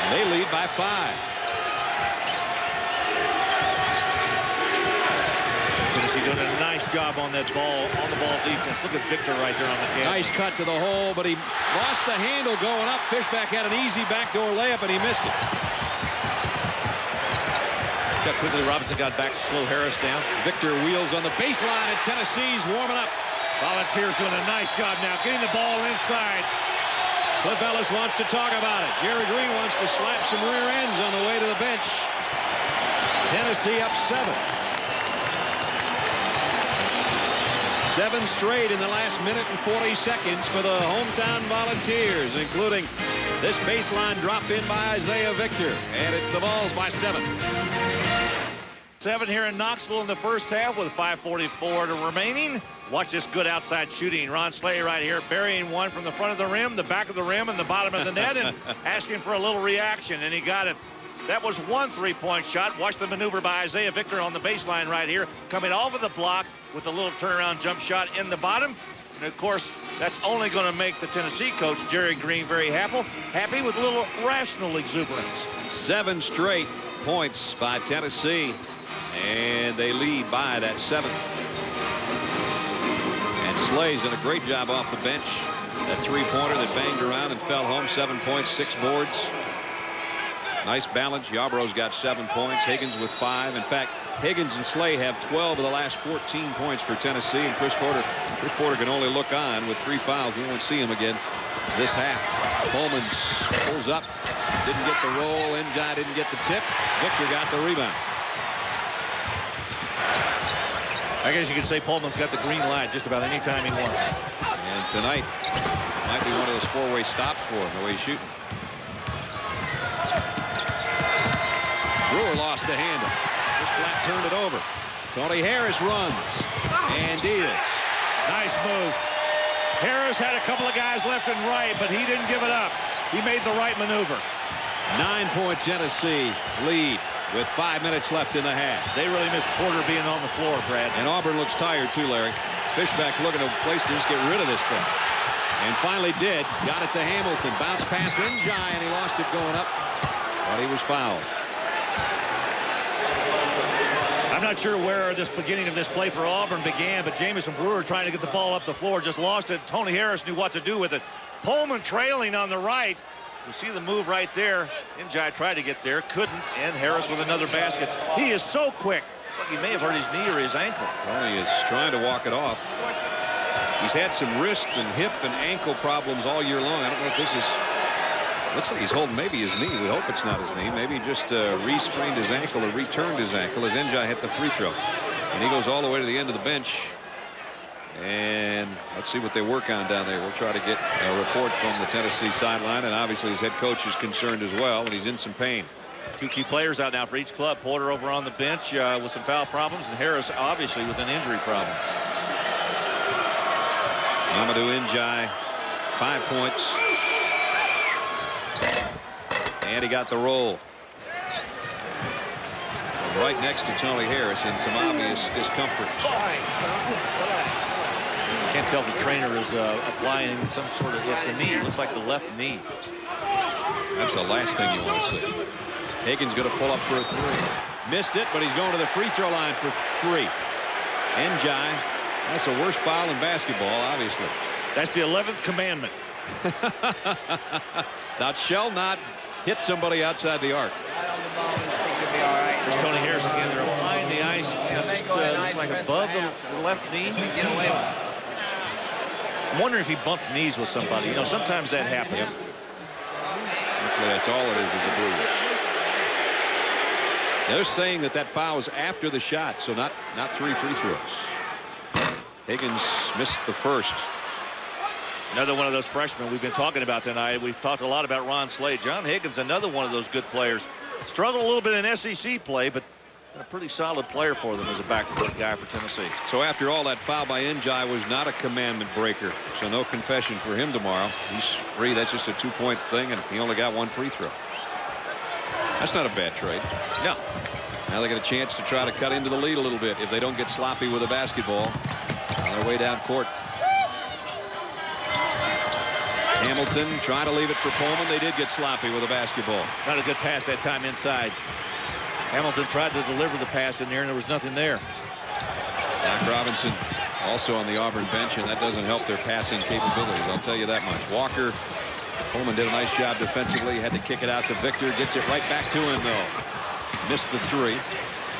And they lead by 5. Tennessee doing a nice job on that ball, on the ball defense. Look at Victor right there on the game. Nice cut to the hole, but he lost the handle going up. Fishback had an easy backdoor layup, and he missed it. Check quickly. Robinson got back to slow Harris down. Victor wheels on the baseline, and Tennessee's warming up. Volunteers doing a nice job now, getting the ball inside. Cliff Ellis wants to talk about it. Jerry Green wants to slap some rear ends on the way to the bench. Tennessee up 7. 7 straight in the last minute and 40 seconds for the hometown Volunteers, including this baseline drop in by Isaiah Victor. And it's the Vols by 7. 7 here in Knoxville in the first half with 5:44 to remaining. Watch this good outside shooting. Ron Slay right here burying one from the front of the rim, the back of the rim, and the bottom of the net, and asking for a little reaction, and he got it. That was one three-point shot. Watch the maneuver by Isaiah Victor on the baseline right here, coming over the block with a little turnaround jump shot in the bottom. And, of course, that's only going to make the Tennessee coach, Jerry Green, very happy with a little rational exuberance. 7 straight points by Tennessee, and they lead by that 7th. And Slay's done a great job off the bench. That three-pointer that banged around and fell home. 7 points, 6 boards. Nice balance. Yarbrough's got 7 points. Higgins with 5. In fact, Higgins and Slay have 12 of the last 14 points for Tennessee, and Chris Porter can only look on with 3 fouls. We won't see him again this half. Pullman pulls up, didn't get the roll. Njai didn't get the tip. Victor got the rebound. I guess you could say Pullman's got the green light just about any time he wants. And tonight might be one of those 4-way stops for him, the way he's shooting. Brewer lost the handle. Just flat turned it over. Tony Harris runs. And Diaz. Nice move. Harris had a couple of guys left and right, but he didn't give it up. He made the right maneuver. 9-point Tennessee lead with 5 minutes left in the half. They really missed Porter being on the floor, Brad. And Auburn looks tired too, Larry. Fishback's looking at a place to just get rid of this thing. And finally did. Got it to Hamilton. Bounce pass Njai, and he lost it going up. But he was fouled. I'm not sure where this beginning of this play for Auburn began, but Jamison Brewer trying to get the ball up the floor just lost it. Tony Harris knew what to do with it. Pullman trailing on the right. You see the move right there. Njai tried to get there, couldn't, and Harris with another basket. He is so quick. It's like he may have hurt his knee or his ankle. Well, he is trying to walk it off. He's had some wrist and hip and ankle problems all year long. I don't know if this is... Looks like he's holding maybe his knee. We hope it's not his knee. Maybe he just re-sprained his ankle or returned his ankle as Njai hit the free throw. And he goes all the way to the end of the bench. And let's see what they work on down there. We'll try to get a report from the Tennessee sideline. And obviously his head coach is concerned as well, and he's in some pain. 2 key players out now for each club. Porter over on the bench with some foul problems, and Harris obviously with an injury problem. Mamadou Njai, 5 points. And he got the roll. Right next to Tony Harris in some obvious discomfort. Can't tell if the trainer is applying some sort of, it's the knee. It looks like the left knee. That's the last thing you want to see. Higgins going to pull up for a 3. Missed it, but he's going to the free throw line for 3. Njai, that's the worst foul in basketball, obviously. That's the 11th commandment. Thou shalt not hit somebody outside the arc. There's Tony Harris again. They're applying the ice. Just looks like above the left knee. I'm wondering if he bumped knees with somebody. You know, sometimes that happens. Yep. Hopefully that's all it is a bruise. They're saying that foul was after the shot, so not 3 free throws. Higgins missed the first. Another one of those freshmen we've been talking about tonight. We've talked a lot about Ron Slade. John Higgins, another one of those good players. Struggled a little bit in SEC play, but a pretty solid player for them as a backcourt guy for Tennessee. So after all, that foul by Njai was not a commandment breaker. So no confession for him tomorrow. He's free. That's just a 2-point thing, and he only got 1 free throw. That's not a bad trade. No. Now they get a chance to try to cut into the lead a little bit if they don't get sloppy with a basketball on their way down court. Hamilton trying to leave it for Pullman. They did get sloppy with a basketball. Not a good pass that time inside. Hamilton tried to deliver the pass in there, and there was nothing there. Doc Robinson also on the Auburn bench, and that doesn't help their passing capabilities. I'll tell you that much. Walker, Pullman did a nice job defensively. Had to kick it out to Victor. Gets it right back to him, though. Missed the 3.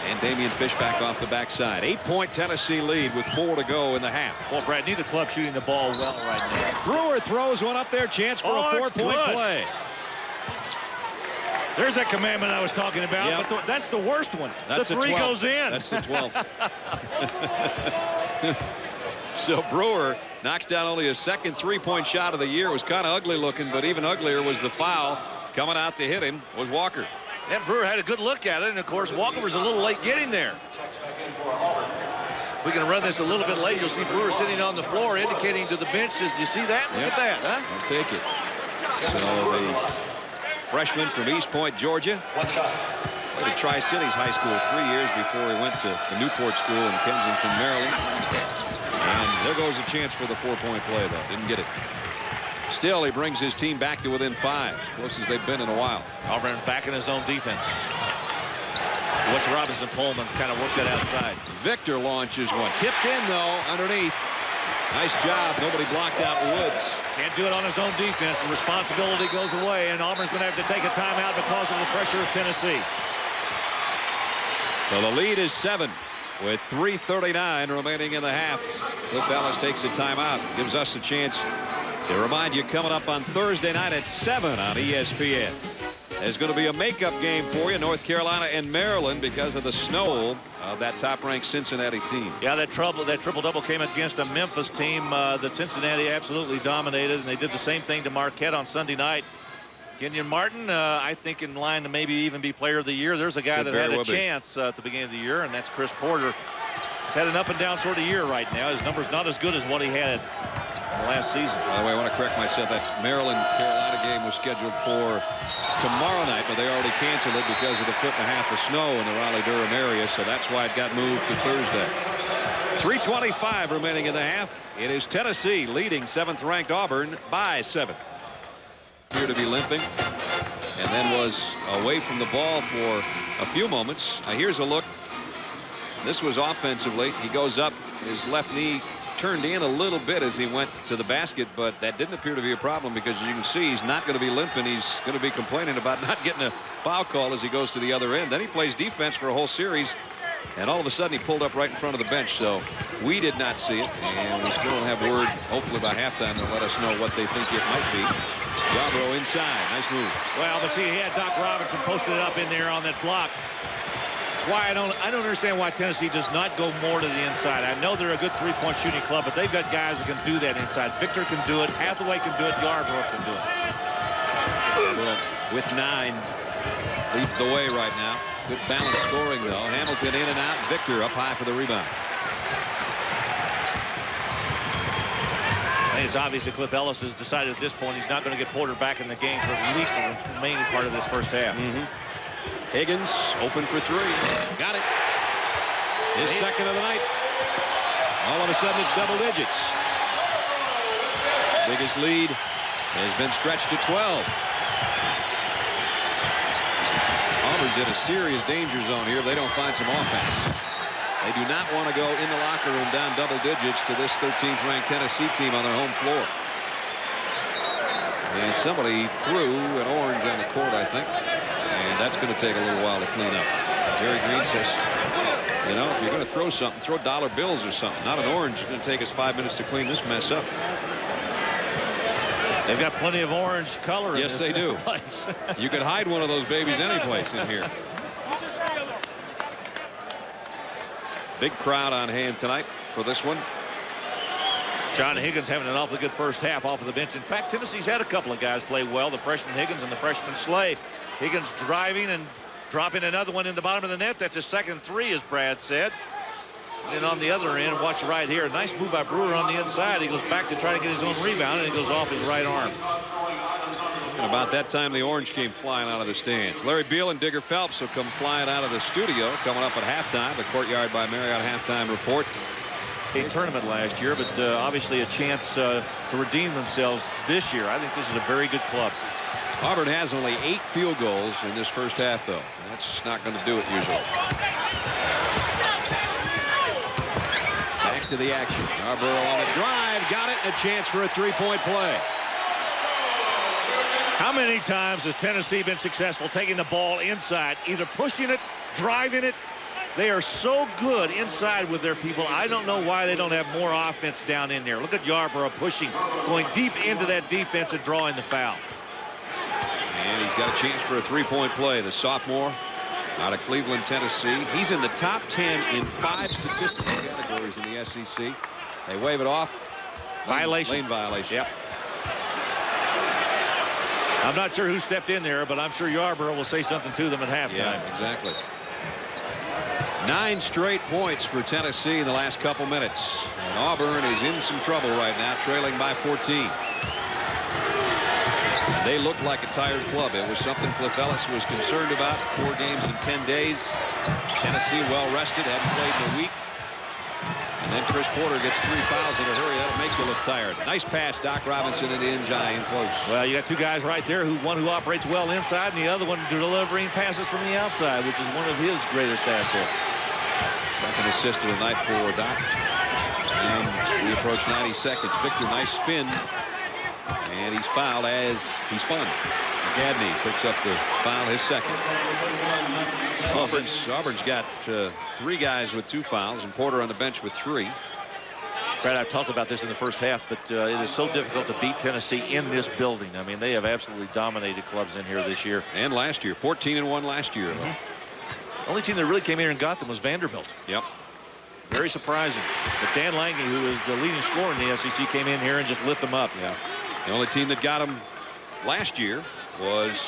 And Damian Fishback off the backside. 8-point Tennessee lead with 4 to go in the half. Well, Brad, neither club shooting the ball well right now. Brewer throws one up there. Chance for a 4-point play. There's that commandment I was talking about. Yep. But that's the worst one. That's the 3 12th. goes in. That's the 12th. So Brewer knocks down only his second 3-point shot of the year. It was kind of ugly looking, but even uglier was the foul. Coming out to hit him was Walker. And Brewer had a good look at it, and of course Walker was a little late getting there. If we can run this a little bit late, you'll see Brewer sitting on the floor indicating to the bench, says, you see that? Look at that, huh? I'll take it. So the freshman from East Point, Georgia. Played at Tri-Cities High School 3 years before he went to the Newport School in Kensington, Maryland. And there goes a chance for the 4-point play, though. Didn't get it. Still, he brings his team back to within 5, as close as they've been in a while. Auburn back in his own defense. Watch Robinson Pullman kind of work that outside. Victor launches one. Tipped in, though, underneath. Nice job. Nobody blocked out Woods. Can't do it on his own defense. The responsibility goes away, and Auburn's going to have to take a timeout because of the pressure of Tennessee. So the lead is 7 with 3:39 remaining in the half. Cliff Ellis takes a timeout. Gives us a chance to remind you, coming up on Thursday night at 7 on ESPN. There's going to be a makeup game for you, North Carolina and Maryland, because of the snow of that top-ranked Cincinnati team. Yeah, that triple-double came against a Memphis team that Cincinnati absolutely dominated, and they did the same thing to Marquette on Sunday night. Kenyon Martin, I think, in line to maybe even be player of the year. There's a guy that had a chance at the beginning of the year, and that's Chris Porter. He's had an up-and-down sort of year right now. His number's not as good as what he had last season. By the way, I want to correct myself. That Maryland-Carolina game was scheduled for tomorrow night, but they already canceled it because of the 1.5 feet of snow in the Raleigh-Durham area, so that's why it got moved to Thursday. 3:25 remaining in the half. It is Tennessee leading 7th-ranked Auburn by 7. Appeared to be limping, and then was away from the ball for a few moments. Now here's a look. This was offensively. He goes up, his left knee turned in a little bit as he went to the basket, but that didn't appear to be a problem because, as you can see, he's not going to be limping. He's going to be complaining about not getting a foul call as he goes to the other end. Then he plays defense for a whole series, and all of a sudden he pulled up right in front of the bench. So we did not see it, and we still don't have word, hopefully by halftime, they'll let us know what they think it might be. Yarbrough inside. Nice move. Well, but see, he had Doc Robinson posted up in there on that block. That's why I don't understand why Tennessee does not go more to the inside. I know they're a good three-point shooting club, but they've got guys that can do that inside. Victor can do it. Hathaway can do it. Yarbrough can do it. Well, with 9, leads the way right now. Good balanced scoring, though. Hamilton in and out. Victor up high for the rebound. I think it's obvious that Cliff Ellis has decided at this point he's not going to get Porter back in the game for at least the remaining part of this first half. Higgins open for 3. Got it. His second of the night. All of a sudden it's double digits. Biggest lead has been stretched to 12. Auburn's in a serious danger zone here if they don't find some offense. They do not want to go in the locker room down double digits to this 13th-ranked Tennessee team on their home floor. And somebody threw an orange on the court, I think. And that's going to take a little while to clean up. Jerry Green says, you know, if you're going to throw something, throw dollar bills or something. Not an orange. It's going to take us 5 minutes to clean this mess up. They've got plenty of orange color in yes, this they do. place. You could hide one of those babies any place in here. Big crowd on hand tonight for this one. John Higgins having an awfully good first half off of the bench. In fact, Tennessee's had a couple of guys play well, the freshman Higgins and the freshman Slay. Higgins driving and dropping another one in the bottom of the net. That's his second 3, as Brad said. And then on the other end, watch right here. Nice move by Brewer on the inside. He goes back to try to get his own rebound, and he goes off his right arm. And about that time, the orange came flying out of the stands. Larry Beal and Digger Phelps will come flying out of the studio coming up at halftime. The Courtyard by Marriott halftime report. A tournament last year, but obviously a chance to redeem themselves this year. I think this is a very good club. Auburn has only 8 field goals in this first half, though. That's not going to do it usually. Back to the action. Yarbrough on a drive. Got it. A chance for a 3-point play. How many times has Tennessee been successful taking the ball inside, either pushing it, driving it? They are so good inside with their people. I don't know why they don't have more offense down in there. Look at Yarbrough pushing, going deep into that defense and drawing the foul. And he's got a chance for a 3-point play. The sophomore out of Cleveland, Tennessee. He's in the top 10 in 5 statistical categories in the SEC. They wave it off. Violation. Lane violation. Yep. I'm not sure who stepped in there, but I'm sure Yarbrough will say something to them at halftime. Yeah, exactly. 9 straight points for Tennessee in the last couple minutes. And Auburn is in some trouble right now, trailing by 14. They looked like a tired club. It was something Cliff Ellis was concerned about. 4 games in 10 days. Tennessee well rested, hadn't played in a week. And then Chris Porter gets 3 fouls in a hurry. That'll make you look tired. Nice pass, Doc Robinson and Njai in close. Well, you got 2 guys right there, one who operates well inside and the other one delivering passes from the outside, which is one of his greatest assets. Second assist of the night for Doc. And we approach 90 seconds. Victor, nice spin. And he's fouled as he spun. Gadney picks up the foul, his second. Auburn's got 3 guys with 2 fouls and Porter on the bench with 3. Brad, I've talked about this in the first half, but it is so difficult to beat Tennessee in this building. I mean, they have absolutely dominated clubs in here this year. And last year, 14-1 last year. The only team that really came here and got them was Vanderbilt. Yep. Very surprising. But Dan Lange, who is the leading scorer in the SEC, came in here and just lit them up. Yeah. The only team that got them last year was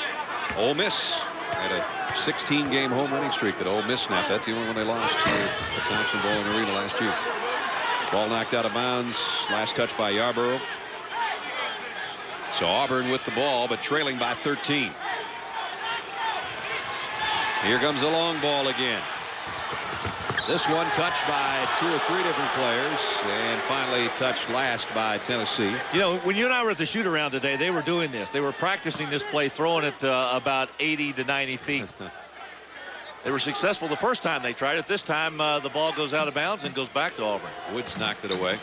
Ole Miss. Had a 16-game home running streak that Ole Miss snapped. That's the only one they lost here at Thompson Bowling Arena last year. Ball knocked out of bounds. Last touch by Yarborough. So Auburn with the ball, but trailing by 13. Here comes the long ball again. This one touched by 2 or 3 different players, and finally touched last by Tennessee. You know, when you and I were at the shoot-around today, they were doing this. They were practicing this play, throwing it about 80 to 90 feet. They were successful the first time they tried it. This time, the ball goes out of bounds and goes back to Auburn. Woods knocked it away.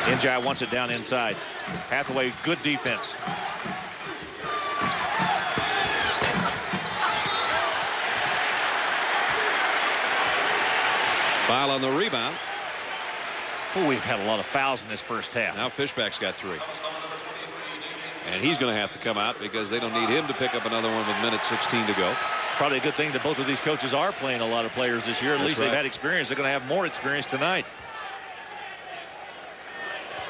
Njai wants it down inside. Hathaway, good defense. Foul on the rebound. Oh, we've had a lot of fouls in this first half. Now Fishback's got 3. And he's going to have to come out because they don't need him to pick up another one with minute 16 to go. Probably a good thing that both of these coaches are playing a lot of players this year. At least they've had experience. They're going to have more experience tonight.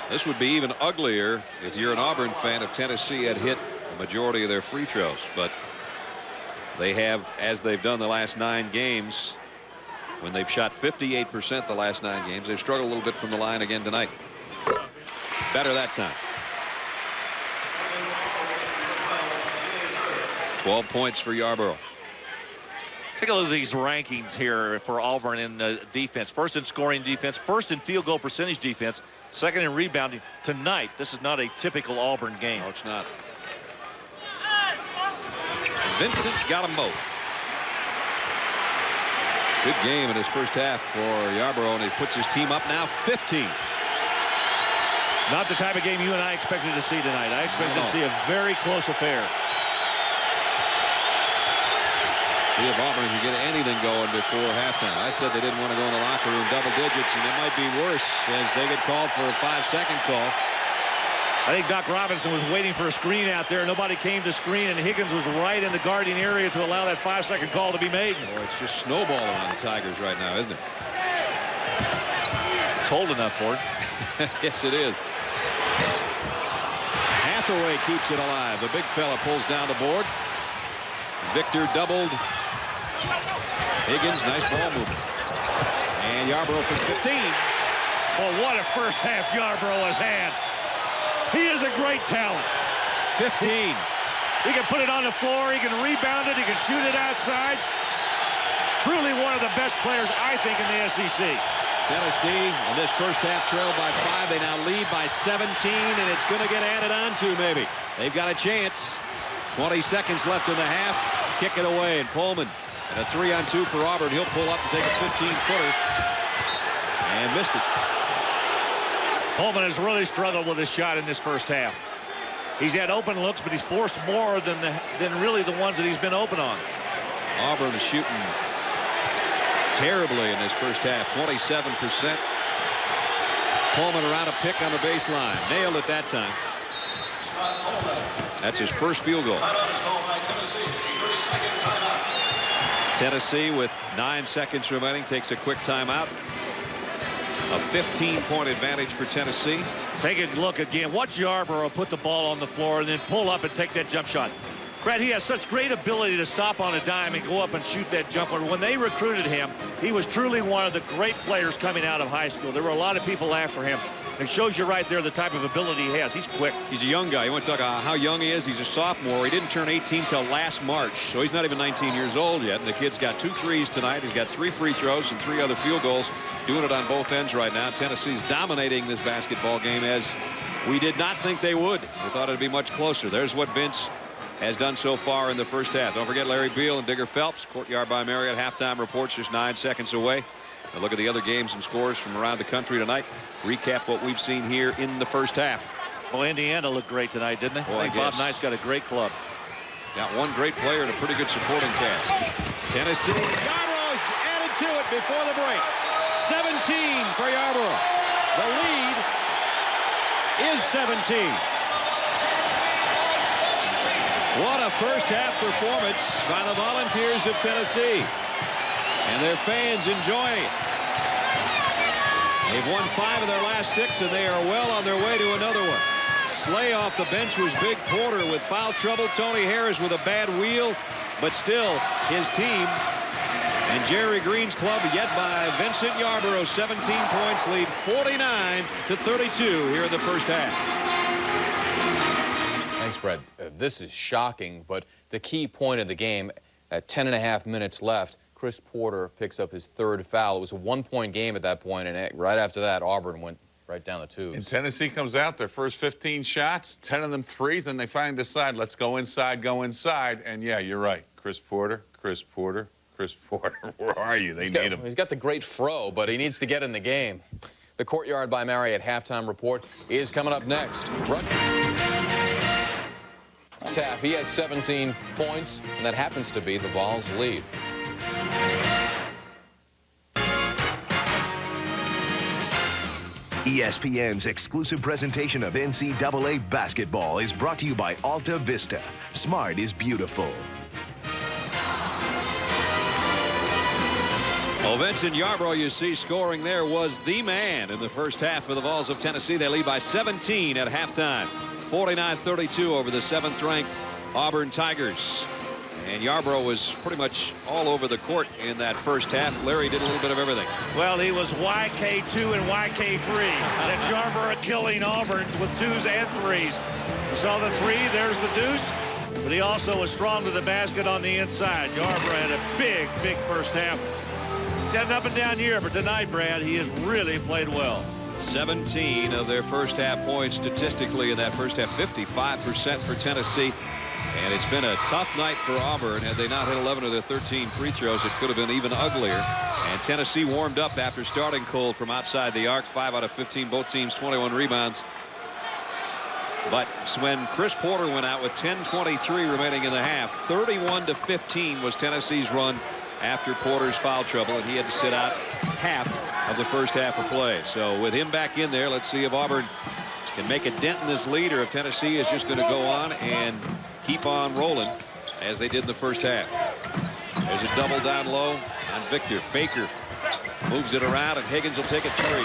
This would be even uglier if you're an Auburn fan if Tennessee had hit the majority of their free throws. But they have, as they've done the last 9 games, when they've shot 58% the last 9 games, they've struggled a little bit from the line again tonight. Better that time. 12 points for Yarborough. Take a look at these rankings here for Auburn in defense. First in scoring defense, first in field goal percentage defense, second in rebounding. Tonight, this is not a typical Auburn game. No, it's not. Vincent got them both. Good game in his first half for Yarborough, and he puts his team up now 15. It's not the type of game you and I expected to see tonight. I expected to see a very close affair. See if Auburn can get anything going before halftime. I said they didn't want to go in the locker room double digits, and it might be worse as they get called for a 5-second call. I think Doc Robinson was waiting for a screen out there. Nobody came to screen, and Higgins was right in the guarding area to allow that 5-second call to be made. Oh, it's just snowballing on the Tigers right now, isn't it? Cold enough for it. Yes, it is. Hathaway keeps it alive. The big fella pulls down the board. Victor doubled. Higgins, nice ball movement. And Yarborough for 15. Well, what a first half Yarborough has had. He is a great talent. 15. He can put it on the floor. He can rebound it. He can shoot it outside. Truly one of the best players, I think, in the SEC. Tennessee in this first half trailed by 5. They now lead by 17, and it's going to get added on to maybe. They've got a chance. 20 seconds left in the half. Kick it away, and Pullman. And a 3-on-2 for Auburn. He'll pull up and take a 15-footer. And missed it. Pullman has really struggled with his shot in this first half. He's had open looks, but he's forced more than really the ones that he's been open on. Auburn is shooting terribly in this first half. 27%. Pullman around a pick on the baseline. Nailed it that time. That's his first field goal. Tennessee with 9 seconds remaining takes a quick timeout. A 15-point advantage for Tennessee. Take a look again. Watch Yarborough put the ball on the floor and then pull up and take that jump shot. Brad, he has such great ability to stop on a dime and go up and shoot that jumper. When they recruited him, he was truly one of the great players coming out of high school. There were a lot of people after him. It shows you right there the type of ability he has. He's quick. He's a young guy. You want to talk about how young he is? He's a sophomore. He didn't turn 18 till last March, so he's not even 19 years old yet. And the kid's got 2 threes tonight. He's got 3 free throws and 3 other field goals. Doing it on both ends right now. Tennessee's dominating this basketball game as we did not think they would. We thought it'd be much closer. There's what Vince has done so far in the first half. Don't forget Larry Beal and Digger Phelps. Courtyard by Marriott halftime reports just 9 seconds away. Now look at the other games and scores from around the country tonight. Recap what we've seen here in the first half. Well, Indiana looked great tonight, didn't they? Oh, I think Bob Knight's got a great club. Got one great player and a pretty good supporting cast. Tennessee. Yarbrough's added to it before the break. 17 for Yarbrough. The lead is 17. What a first half performance by the Volunteers of Tennessee. And their fans enjoying it. They've won 5 of their last 6, and they are well on their way to another one. Slay off the bench was big. Porter with foul trouble. Tony Harris with a bad wheel, but still his team and Jerry Green's club yet by Vincent Yarbrough. 17 points, lead 49-32 here in the first half. Thanks, Brad. This is shocking, but the key point of the game, at 10.5 minutes left, Chris Porter picks up his 3rd foul. It was a 1-point game at that point, and right after that, Auburn went right down the tubes. And Tennessee comes out, their first 15 shots, 10 of them threes, then they finally decide, let's go inside, and yeah, you're right. Chris Porter, where are you? They need him. He's got the great fro, but he needs to get in the game. The Courtyard by Marriott halftime report is coming up next. First half, he has 17 points, and that happens to be the Vols' lead. ESPN's exclusive presentation of NCAA basketball is brought to you by Alta Vista. Smart is beautiful. Well, Vincent Yarbrough, you see, scoring there, was the man in the first half for the Vols of Tennessee. They lead by 17 at halftime. 49-32 over the 7th-ranked Auburn Tigers. And Yarbrough was pretty much all over the court in that first half. Larry did a little bit of everything. Well, he was YK2 and YK3. That Yarbrough killing Auburn with 2s and 3s. You saw the 3, there's the deuce. But he also was strong to the basket on the inside. Yarbrough had a big first half. He's had an up and down year, but tonight, Brad, he has really played well. 17 of their first half points statistically in that first half. 55% for Tennessee. And it's been a tough night for Auburn. Had they not hit 11 of their 13 free throws, it could have been even uglier. And Tennessee warmed up after starting cold from outside the arc. 5 out of 15, both teams 21 rebounds. But when Chris Porter went out with 10:23 remaining in the half, 31-15 was Tennessee's run after Porter's foul trouble, and he had to sit out half of the first half of play. So with him back in there, let's see if Auburn can make a dent in this lead, or if Tennessee is just going to go on and keep on rolling as they did in the first half. There's a double down low on Victor. Baker moves it around, and Higgins will take a 3.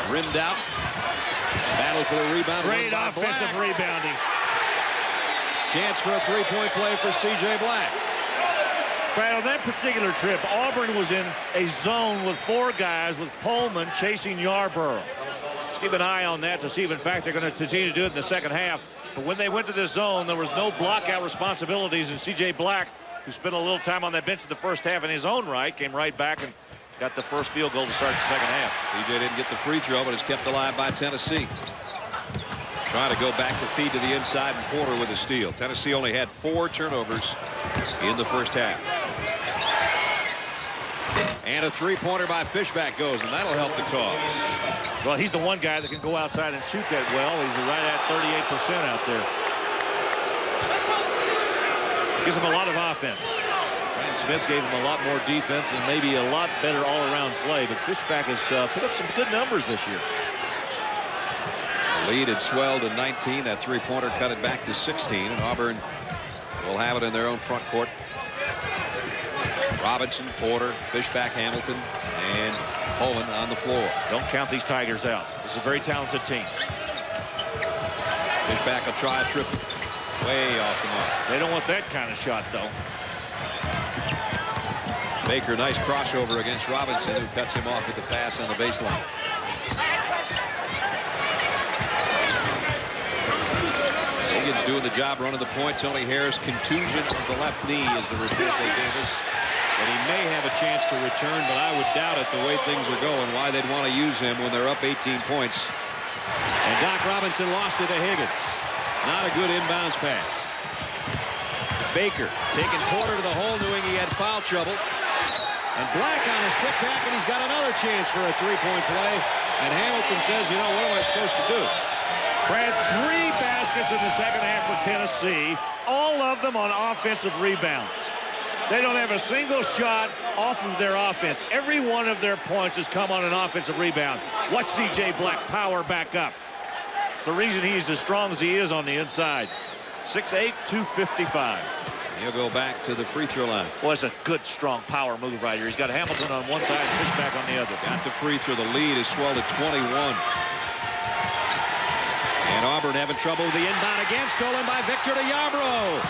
Rimmed out. Battle for the rebound. Great offensive rebounding. Chance for a 3-point play for C.J. Black. Brad, on that particular trip, Auburn was in a zone with 4 guys with Pullman chasing Yarbrough. Just keep an eye on that to see if, in fact, they're going to continue to do it in the second half. But when they went to this zone, there was no blockout responsibilities, and C.J. Black, who spent a little time on that bench in the first half in his own right, came right back and got the first field goal to start the second half. C.J. didn't get the free throw, but it's kept alive by Tennessee. Trying to go back to feed to the inside, and Porter with a steal. Tennessee only had 4 turnovers in the first half. And a 3-pointer by Fishback goes, and that'll help the cause. Well, he's the one guy that can go outside and shoot that well. He's right at 38% out there. Gives him a lot of offense. Ryan Smith gave him a lot more defense and maybe a lot better all-around play, but Fishback has put up some good numbers this year. The lead had swelled to 19. That 3-pointer cut it back to 16, and Auburn will have it in their own front court. Robinson, Porter, Fishback, Hamilton, and Holman on the floor. Don't count these Tigers out. This is a very talented team. Fishback will try a triple. Way off the mark. They don't want that kind of shot, though. Baker, nice crossover against Robinson, who cuts him off with the pass on the baseline. Higgins doing the job running the point. Tony Harris, contusion of the left knee is the report they gave us. And he may have a chance to return, but I would doubt it the way things are going, why they'd want to use him when they're up 18 points. And Doc Robinson lost it to Higgins. Not a good inbounds pass. Baker taking Porter to the hole, knowing he had foul trouble. And Black on a step back, and he's got another chance for a three-point play. And Hamilton says, you know, what am I supposed to do? Brad, 3 baskets in the second half for Tennessee, all of them on offensive rebounds. They don't have a single shot off of their offense. Every one of their points has come on an offensive rebound. Watch C.J. Black power back up. It's the reason he's as strong as he is on the inside. 6'8", 255. He'll go back to the free throw line. Well, it's a good, strong power move right here. He's got Hamilton on one side and Fishback on the other. Got the free throw. The lead is swelled to 21. And Auburn having trouble with the inbound again. Stolen by Victor to Yarbrough.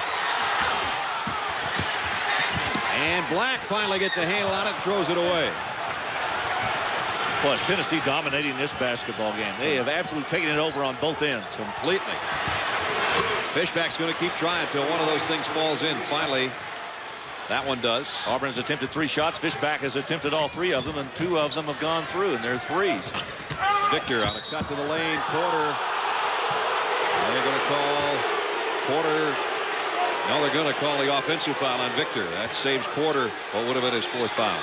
And Black finally gets a handle on it and throws it away. Well, it's Tennessee dominating this basketball game. They have absolutely taken it over on both ends. Completely. Fishback's going to keep trying until one of those things falls in. Finally, that one does. Auburn has attempted 3 shots. Fishback has attempted all 3 of them, and 2 of them have gone through, and they're threes. Victor on a cut to the lane. Porter. And they're going to call Porter. No, they're going to call the offensive foul on Victor. That saves Porter what would have been his 4th foul.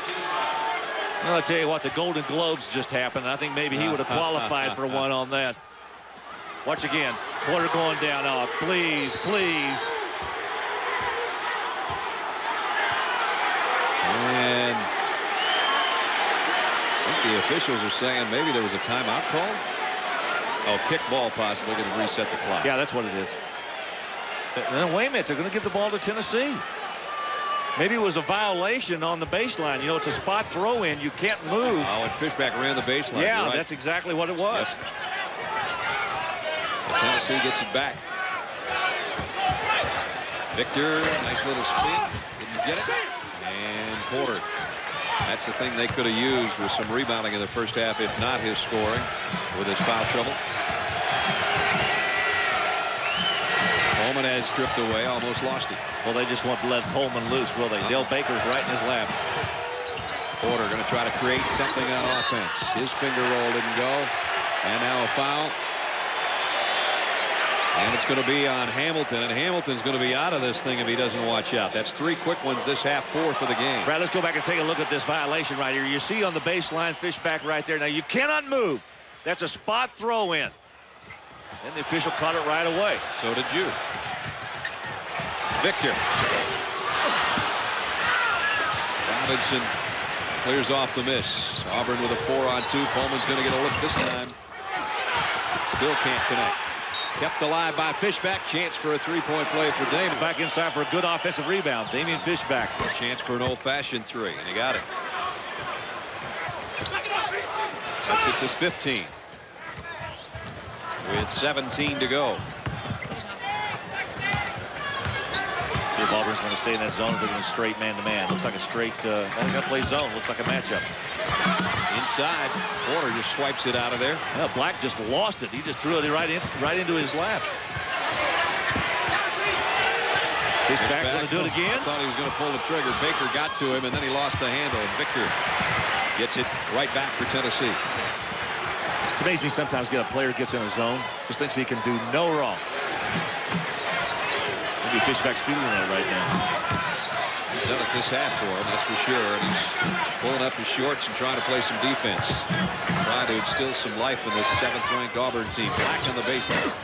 Well, I'll tell you what, the Golden Globes just happened. I think maybe he would have qualified for one on that. Watch again. Porter going down. Oh, please, please. And I think the officials are saying maybe there was a timeout call. Oh, kick ball possibly going to reset the clock. Yeah, that's what it is. Now, wait a minute. They're going to give the ball to Tennessee. Maybe it was a violation on the baseline. You know, it's a spot throw in. You can't move. Oh, and Fishback ran the baseline. Yeah, right. That's exactly what it was. Yes. So Tennessee gets it back. Victor, nice little spin. Didn't get it. And Porter. That's the thing they could have used with some rebounding in the first half, if not his scoring with his foul trouble. Coleman has tripped away, almost lost it. Well, they just won't let Coleman loose, will they? Dale Baker's right in his lap. Porter going to try to create something on offense. His finger roll didn't go. And now a foul. And it's going to be on Hamilton. And Hamilton's going to be out of this thing if he doesn't watch out. That's 3 quick ones this half, 4 for the game. Brad, let's go back and take a look at this violation right here. You see on the baseline, Fishback right there. Now, you cannot move. That's a spot throw in. And the official caught it right away. So did you. Victor. Robinson clears off the miss. Auburn with a 4-on-2. Coleman's going to get a look this time. Still can't connect. Kept alive by Fishback. Chance for a 3-point play for Damon. Back inside for a good offensive rebound. Damian Fishback. A chance for an old-fashioned 3, and he got it. That's it to 15. With 17 to go. See if Auburn's going to stay in that zone. They're going to straight man-to-man. Looks like a straight, they're going to play zone. Looks like a matchup. Inside, Porter just swipes it out of there. Yeah, Black just lost it. He just threw it right into his lap. Fishback going to do it again. I thought he was going to pull the trigger. Baker got to him, and then he lost the handle. And Victor gets it right back for Tennessee. It's amazing sometimes get a player gets in a zone, just thinks he can do no wrong. Maybe Fishback's feeling that right now. He's done it this half for him, that's for sure. And he's pulling up his shorts and trying to play some defense. Trying to instill some life in this 7th-ranked Auburn team. Black on the baseline.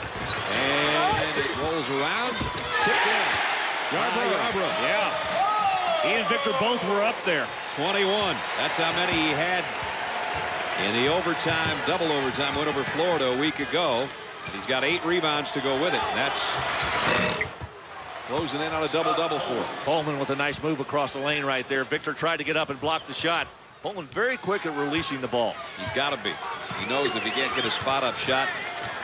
And it rolls around. Tipped in. Yarbrough. Yeah. He and Victor both were up there. 21. That's how many he had in the overtime, double overtime win over Florida a week ago. He's got 8 rebounds to go with it. That's closing in on a double-double for him. Coleman with a nice move across the lane right there. Victor tried to get up and block the shot. Coleman very quick at releasing the ball. He's got to be. He knows if he can't get a spot-up shot,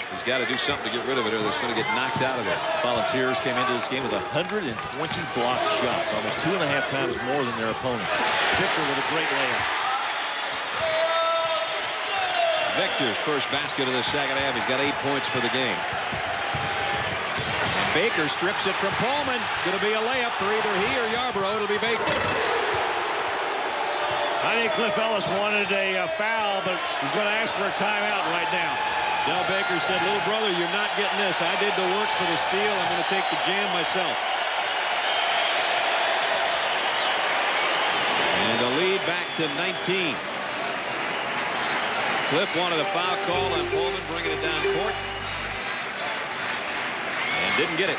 He's got to do something to get rid of it, or it's going to get knocked out of there. Volunteers came into this game with 120 blocked shots, almost 2.5 times more than their opponents. Victor with a great layup. Victor's first basket of the second half. He's got 8 points for the game. And Baker strips it from Pullman. It's going to be a layup for either he or Yarborough. It'll be Baker. I think Cliff Ellis wanted a foul, but he's going to ask for a timeout right now. Del Baker said, little brother, you're not getting this. I did the work for the steal. I'm going to take the jam myself. And a lead back to 19. Cliff wanted a foul call on Pullman, bringing it down court. And didn't get it.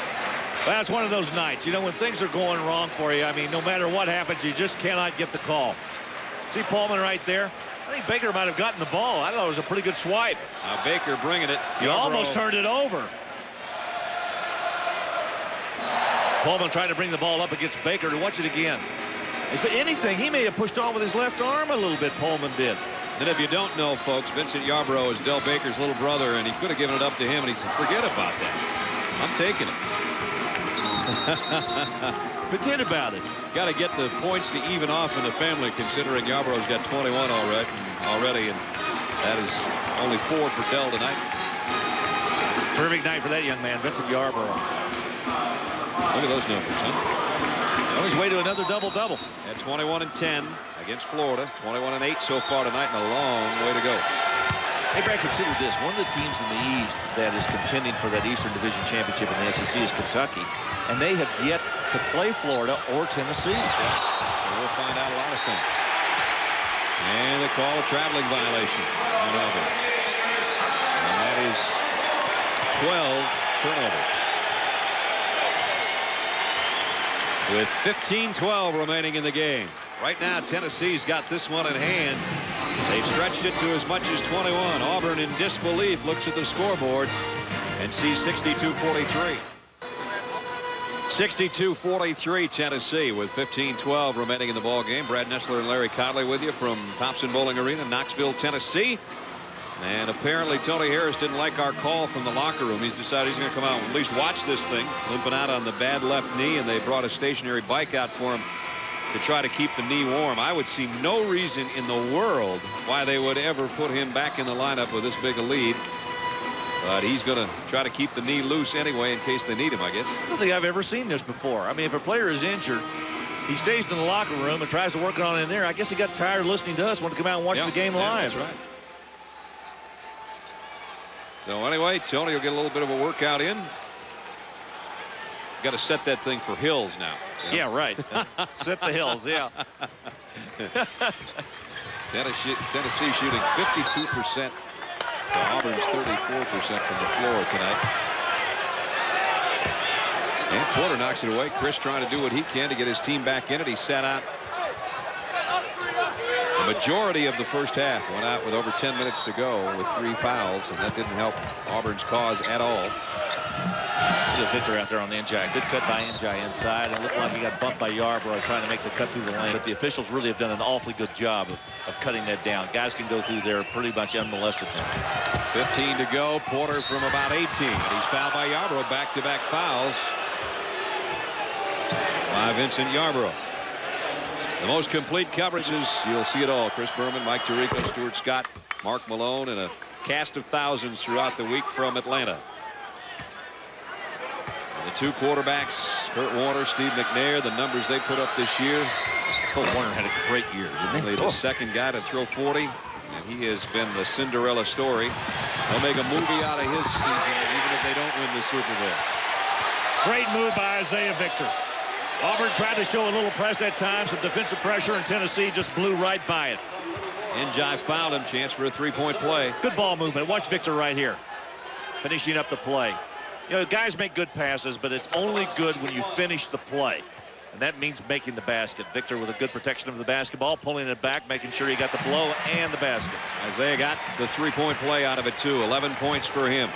Well, that's one of those nights. You know, when things are going wrong for you, I mean, no matter what happens, you just cannot get the call. See Pullman right there? I think Baker might have gotten the ball. I thought it was a pretty good swipe. Now Baker bringing it. He almost turned it over. Pullman trying to bring the ball up against Baker. To watch it again. If anything, he may have pushed on with his left arm a little bit, Pullman did. And if you don't know, folks, Vincent Yarborough is Del Baker's little brother, and he could have given it up to him, and he said, forget about that. I'm taking it. Forget about it. Got to get the points to even off in the family, considering Yarborough's got 21 already, and that is only 4 for Del tonight. Terrific night for that young man, Vincent Yarborough. Look at those numbers, huh? On his way to another double-double. At 21 and 10 against Florida. 21 and 8 so far tonight, and a long way to go. Hey, Brad, consider this. One of the teams in the East that is contending for that Eastern Division Championship in the SEC is Kentucky, and they have yet to play Florida or Tennessee. So we'll find out a lot of things. And they call a traveling violation on Auburn. And that is 12 turnovers. With 15-12 remaining in the game. Right now, Tennessee's got this one in hand. They've stretched it to as much as 21. Auburn, in disbelief, looks at the scoreboard and sees 62-43. 62-43 Tennessee with 15-12 remaining in the ball game. Brad Nessler and Larry Conley with you from Thompson Bowling Arena, Knoxville, Tennessee. And apparently Tony Harris didn't like our call from the locker room. He's decided he's going to come out and at least watch this thing, limping out on the bad left knee, and they brought a stationary bike out for him to try to keep the knee warm. I would see no reason in the world why they would ever put him back in the lineup with this big a lead. But he's going to try to keep the knee loose anyway in case they need him, I guess. I don't think I've ever seen this before. I mean, if a player is injured, he stays in the locker room and tries to work on it in there. I guess he got tired of listening to us, wanted to come out and watch the game live. That's right. So anyway, Tony will get a little bit of a workout in. Got to set that thing for hills now. Yeah, right. Set the hills, yeah. Tennessee shooting 52% to Auburn's 34% from the floor tonight. And Porter knocks it away. Chris trying to do what he can to get his team back in it. He sat out the majority of the first half. Went out with over 10 minutes to go with 3 fouls, and that didn't help Auburn's cause at all. Victor out there on the Njai. Good cut by Njai inside. It looked like he got bumped by Yarborough trying to make the cut through the lane. But the officials really have done an awfully good job of cutting that down. Guys can go through there pretty much unmolested now. 15 to go. Porter from about 18. He's fouled by Yarborough. Back-to-back fouls by Vincent Yarborough. The most complete coverages, you'll see it all. Chris Berman, Mike Tirico, Stuart Scott, Mark Malone, and a cast of thousands throughout the week from Atlanta. And the 2 quarterbacks, Kurt Warner, Steve McNair, the numbers they put up this year. Kurt Warner had a great year, didn't he? The second guy to throw 40, and he has been the Cinderella story. They'll make a movie out of his season, even if they don't win the Super Bowl. Great move by Isaiah Victor. Auburn tried to show a little press at times, some defensive pressure, and Tennessee just blew right by it. Njai fouled him, chance for a 3-point play. Good ball movement. Watch Victor right here, finishing up the play. You know, guys make good passes, but it's only good when you finish the play. And that means making the basket. Victor with a good protection of the basketball, pulling it back, making sure he got the blow and the basket. Isaiah got the 3-point play out of it, too. 11 points for him.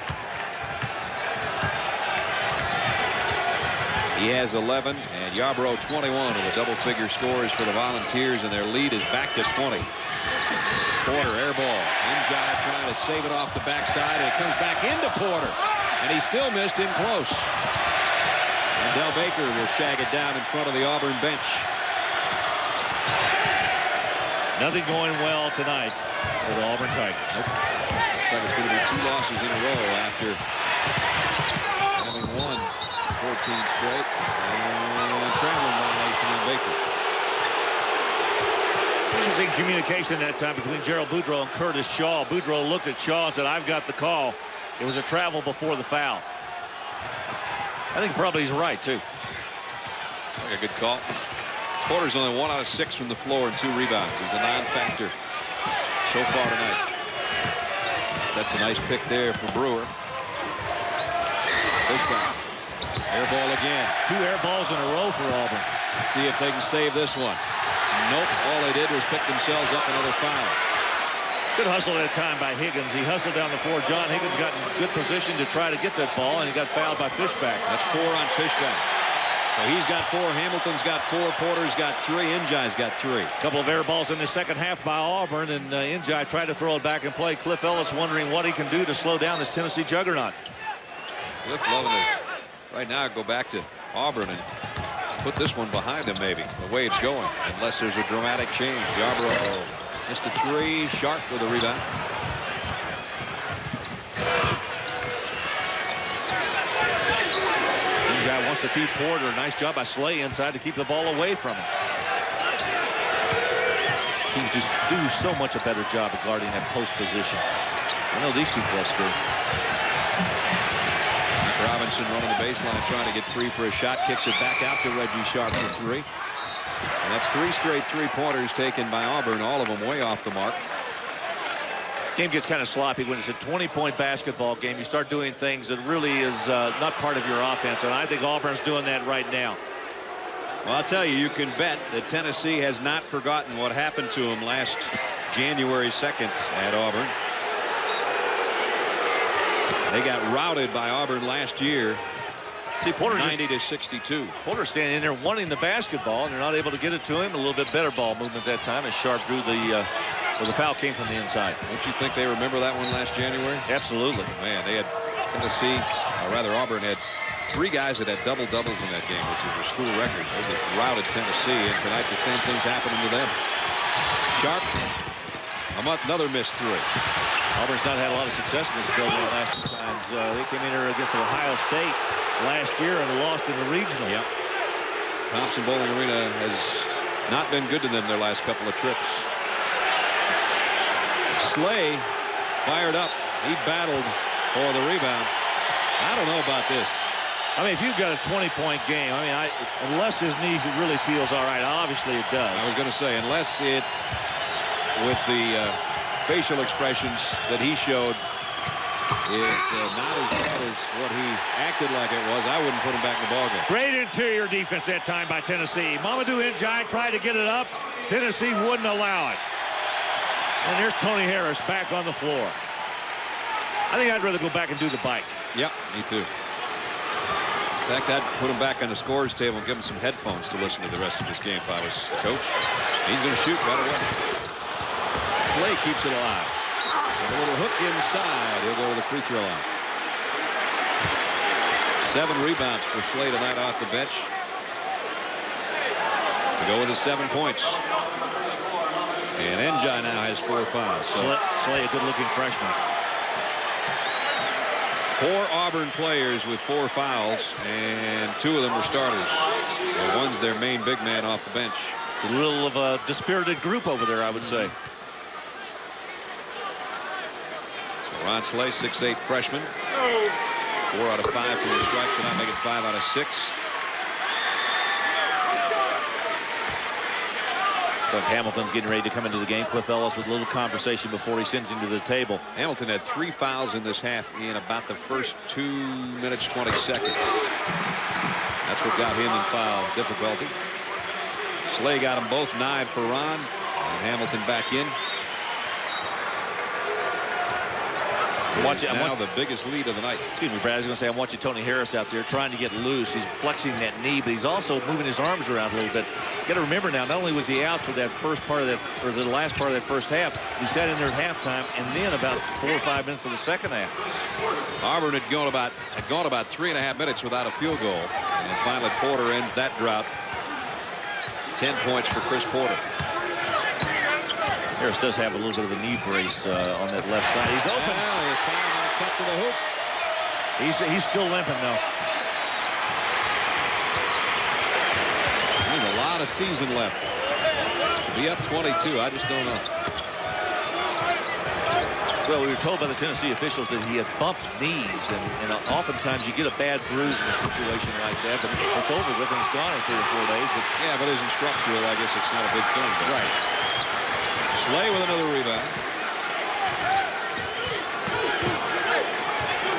He has 11, and Yarborough 21 of the double-figure scores for the Volunteers, and their lead is back to 20. Porter, air ball. Njai trying to save it off the backside, and it comes back into Porter. And he still missed in close. And Del Baker will shag it down in front of the Auburn bench. Nothing going well tonight for the Auburn Tigers. Nope. Looks like it's going to be 2 losses in a row after having won 14 straight. And traveling violation on Baker. Interesting communication that time between Gerald Boudreaux and Curtis Shaw. Boudreaux looked at Shaw and said, "I've got the call. It was a travel before the foul." I think probably he's right, too. Like a good call. Porter's only 1 out of 6 from the floor and 2 rebounds. He's a non-factor so far tonight. Sets a nice pick there for Brewer. Fishback. Air ball again. 2 air balls in a row for Auburn. Let's see if they can save this one. Nope. All they did was pick themselves up another foul. Good hustle at a time by Higgins. He hustled down the floor. John Higgins got in good position to try to get that ball, and he got fouled by Fishback. That's 4 on Fishback. So he's got 4. Hamilton's got 4. Porter's got 3. Njai's got 3. A couple of air balls in the second half by Auburn, and Njai tried to throw it back in play. Cliff Ellis wondering what he can do to slow down this Tennessee juggernaut. Cliff loving it. Right now, go back to Auburn and put this one behind him, maybe, the way it's going, unless there's a dramatic change. Yarbrough missed a 3. Sharp with a rebound. Njai wants to feed Porter. Nice job by Slay inside to keep the ball away from him. Teams just do so much a better job of guarding that post position. I know these 2 clubs do. Robinson running the baseline, trying to get free for a shot. Kicks it back out to Reggie Sharp for 3. And that's 3 straight 3-pointers taken by Auburn, all of them way off the mark. Game gets kind of sloppy when it's a 20-point basketball game. You start doing things that really is not part of your offense, and I think Auburn's doing that right now. Well, I'll tell you, you can bet that Tennessee has not forgotten what happened to him last January 2nd at Auburn. They got routed by Auburn last year. See, Porter 90-62. Porter standing in there wanting the basketball, and they're not able to get it to him. A little bit better ball movement that time as Sharp drew the foul came from the inside. Don't you think they remember that one last January? Absolutely. Man, they had Tennessee, or rather Auburn had 3 guys that had double-doubles in that game, which is a school record. They just routed Tennessee, and tonight the same thing's happening to them. Sharp, another missed 3. Auburn's not had a lot of success in this building the last 2 times. They came in here against Ohio State last year and lost in the regional. Yep. Thompson Bowling Arena has not been good to them their last couple of trips. Slay fired up. He battled for the rebound. I don't know about this. I mean, if you've got a 20-point game, I mean, unless his knees, it really feels all right. Obviously, it does. I was going to say, unless it, with the facial expressions that he showed, is not as bad as what he acted like it was, I wouldn't put him back in the ballgame. Great interior defense that time by Tennessee. Mamadou Njai tried to get it up. Tennessee wouldn't allow it. And there's Tony Harris back on the floor. I think I'd rather go back and do the bike. Yep, me too. In fact, I'd put him back on the scorer's table and give him some headphones to listen to the rest of this game if I was the coach. He's going to shoot right away. Slay keeps it alive. With a little hook inside. He'll go to the free throw line. 7 rebounds for Slay tonight off the bench. To go with his 7 points. And Njai now has 4 fouls. So Slay, a good-looking freshman. 4 Auburn players with 4 fouls, and 2 of them are starters. And one's their main big man off the bench. It's a little of a dispirited group over there, I would say. So Ron Slay, 6'8" freshman. 4 out of 5 from the stripe tonight, make it 5 out of 6. But Hamilton's getting ready to come into the game. Cliff Ellis with a little conversation before he sends him to the table. Hamilton had 3 fouls in this half in about the first 2 minutes, 20 seconds. That's what got him in foul difficulty. Slay got them both 9 for Ron. And Hamilton back in. Now the biggest lead of the night. Excuse me, Brad. I was going to say, I'm watching Tony Harris out there trying to get loose. He's flexing that knee, but he's also moving his arms around a little bit. You got to remember now, not only was he out for that first part of that, or the last part of that first half, he sat in there at halftime, and then about 4 or 5 minutes of the second half. Auburn had gone about 3.5 minutes without a field goal, and finally Porter ends that drought. 10 points for Chris Porter. Harris does have a little bit of a knee brace on that left side. He's open. Well, cut to the hoop. He's still limping though. There's a lot of season left. To be up 22, I just don't know. Well, we were told by the Tennessee officials that he had bumped knees, and oftentimes you get a bad bruise in a situation like that, but it's over with and it's gone in 3 or 4 days. But yeah, but isn't structural. I guess it's not a big thing. But right. Slay with another rebound.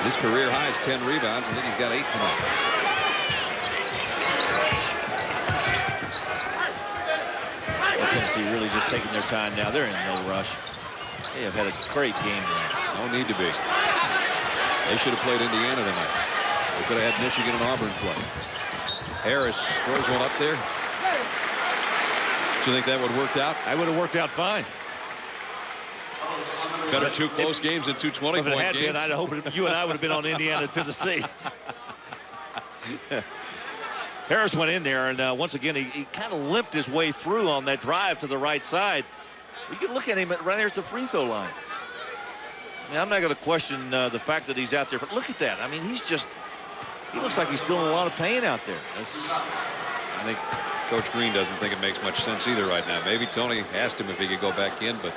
His career high is 10 rebounds. I think he's got 8 tonight. Well, Tennessee really just taking their time now. They're in no rush. They have had a great game tonight. No need to be. They should have played Indiana tonight. They could have had Michigan and Auburn play. Harris throws one up there. Do you think that would have worked out? I would have worked out fine. Better 2 close games than 2 20-point games. If it had been, I'd hope you and I would have been on Indiana, Tennessee. Harris went in there, and once again, he kind of limped his way through on that drive to the right side. You can look at him right there at the free throw line. I mean, I'm not going to question the fact that he's out there, but look at that. I mean, he looks like he's still in a lot of pain out there. I think Coach Green doesn't think it makes much sense either right now. Maybe Tony asked him if he could go back in, but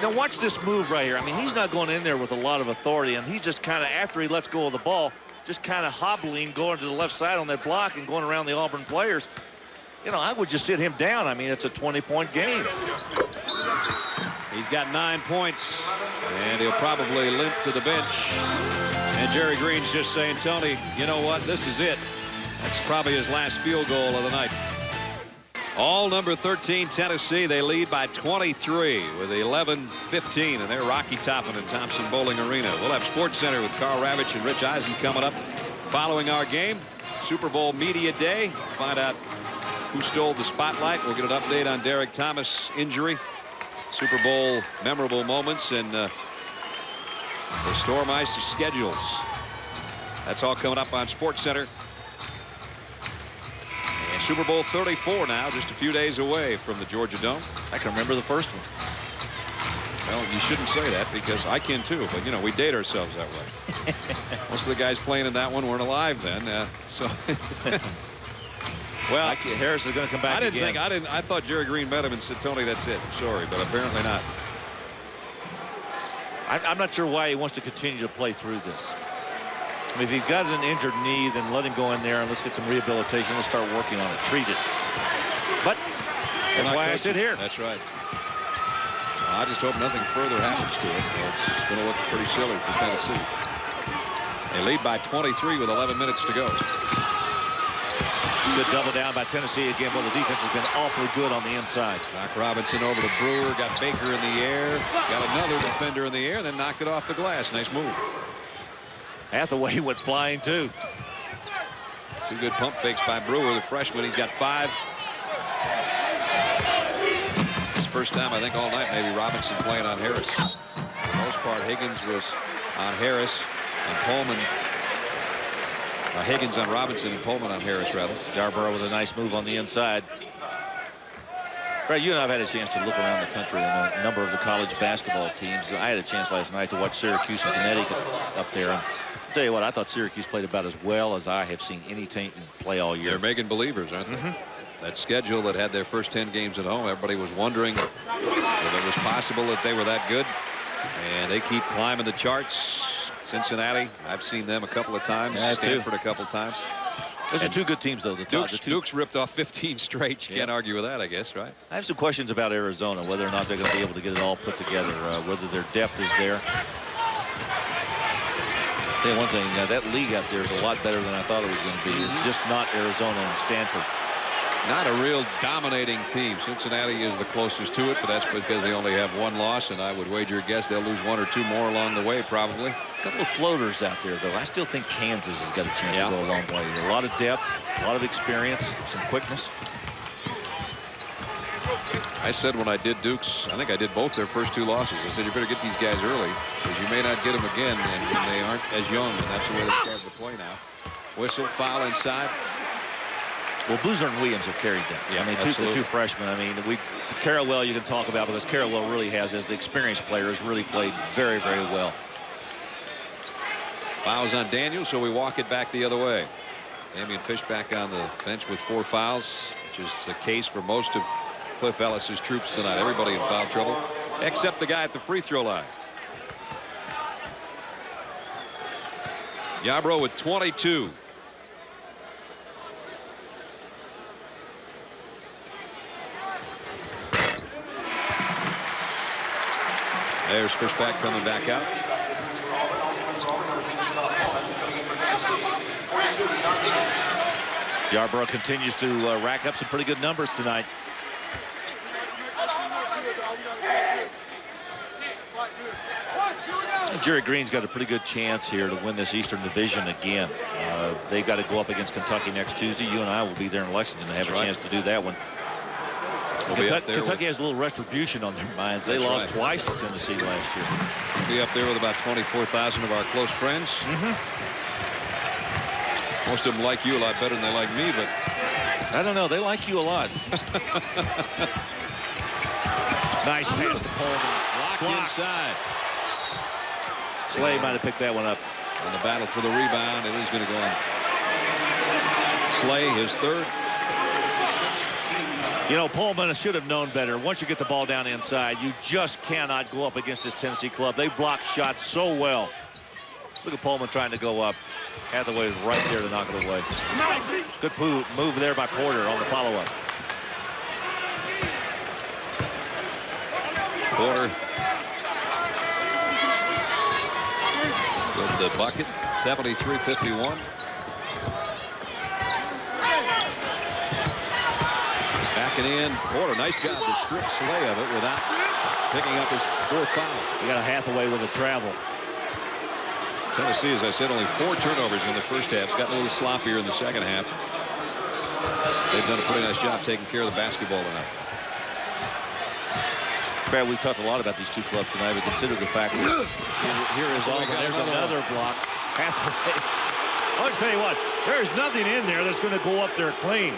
now watch this move right here. I mean, he's not going in there with a lot of authority, and he's just kind of, after he lets go of the ball, just kind of hobbling, going to the left side on that block and going around the Auburn players. You know, I would just sit him down. I mean, it's a 20-point game. He's got 9 points, and he'll probably limp to the bench. And Jerry Green's just saying, Tony, you know what? This is it. That's probably his last field goal of the night. All number 13 Tennessee. They lead by 23 with 11-15, and they're Rocky Toppin and Thompson Bowling Arena. We'll have Sports Center with Carl Ravitch and Rich Eisen coming up following our game. Super Bowl Media Day. Find out who stole the spotlight. We'll get an update on Derek Thomas' injury. Super Bowl memorable moments and the Storm Ice schedules. That's all coming up on Sports Center. And Super Bowl 34 now, just a few days away from the Georgia Dome. I can remember the first one. Well, you shouldn't say that because I can too, but you know, we date ourselves that way. Most of the guys playing in that one weren't alive then, so. Well, Harris is going to come back again. I thought Jerry Green met him and said, Tony, that's it. I'm sorry, but apparently not. I'm not sure why he wants to continue to play through this. I mean, if he's got an injured knee, then let him go in there and let's get some rehabilitation. Let's start working on it. Treat it. But that's why I sit here. That's right. I just hope nothing further happens to it. It's going to look pretty silly for Tennessee. They lead by 23 with 11 minutes to go. Good double down by Tennessee again. Well, the defense has been awfully good on the inside. Doc Robinson over to Brewer. Got Baker in the air. Got another defender in the air. Then knocked it off the glass. Nice move. Hathaway went flying too. 2 good pump fakes by Brewer, the freshman. He's got 5. His first time, I think, all night, maybe Robinson playing on Harris. For the most part, Higgins was on Harris and Pullman. Higgins on Robinson and Pullman on Harris, rather. Yarborough with a nice move on the inside. Brad, you and I have had a chance to look around the country and a number of the college basketball teams. I had a chance last night to watch Syracuse and Connecticut up there. I'll tell you what, I thought Syracuse played about as well as I have seen any team play all year. They're making believers, aren't they? That schedule that had their first 10 games at home, everybody was wondering if it was possible that they were that good. And they keep climbing the charts. Cincinnati, I've seen them a couple of times. Stanford a couple of times. Those are 2 good teams, though. Duke's ripped off 15 straight. You can't argue with that, I guess, right? I have some questions about Arizona, whether or not they're going to be able to get it all put together, whether their depth is there. I'll tell you one thing, that league out there is a lot better than I thought it was going to be. It's just not Arizona and Stanford. Not a real dominating team. Cincinnati is the closest to it, but that's because they only have one loss, and I would wager a guess they'll lose one or two more along the way, probably. A couple of floaters out there, though. I still think Kansas has got a chance to go a long way. A lot of depth, a lot of experience, some quickness. I said when I did Duke's, I think I did both their first two losses. I said you better get these guys early because you may not get them again, and they aren't as young, and that's the way they're starting to play now. Whistle, foul inside. Well, Boozer and Williams have carried them. Yeah, I mean, the two freshmen. I mean, Carrawell you can talk about because Carrawell really has, as the experienced player, has really played very, very well. Fouls on Daniel, so we walk it back the other way. Damian Fishback on the bench with 4 fouls, which is the case for most of Cliff Ellis's troops tonight. Everybody in foul trouble, except the guy at the free throw line. Yarbrough with 22. There's Fishback coming back out. Yarbrough continues to rack up some pretty good numbers tonight. Jerry Green's got a pretty good chance here to win this Eastern Division again. They've got to go up against Kentucky next Tuesday. You and I will be there in Lexington to have a chance to do that one. Kentucky has a little retribution on their minds. They lost twice to Tennessee last year. We'll be up there with about 24,000 of our close friends. Most of them like you a lot better than they like me, but I don't know. They like you a lot. Nice pass to Pullman. Blocked inside. Slay might have picked that one up. On the battle for the rebound, it is going to go on. Slay, his third. You know, Pullman should have known better. Once you get the ball down inside, you just cannot go up against this Tennessee club. They block shots so well. Look at Pullman trying to go up. Hathaway is right there to knock it away. Good move there by Porter on the follow-up. Porter with the bucket, 73-51. Backing in, Porter, nice job to strip Slay of it without picking up his 4th foul. You got a Hathaway with a travel. Tennessee, as I said, only 4 turnovers in the first half. It's gotten a little sloppier in the second half. They've done a pretty nice job taking care of the basketball tonight. Brad, we talked a lot about these two clubs tonight, but consider the fact that here is Auburn. There's another block. Hathaway. I'll tell you what, there's nothing in there that's going to go up there clean.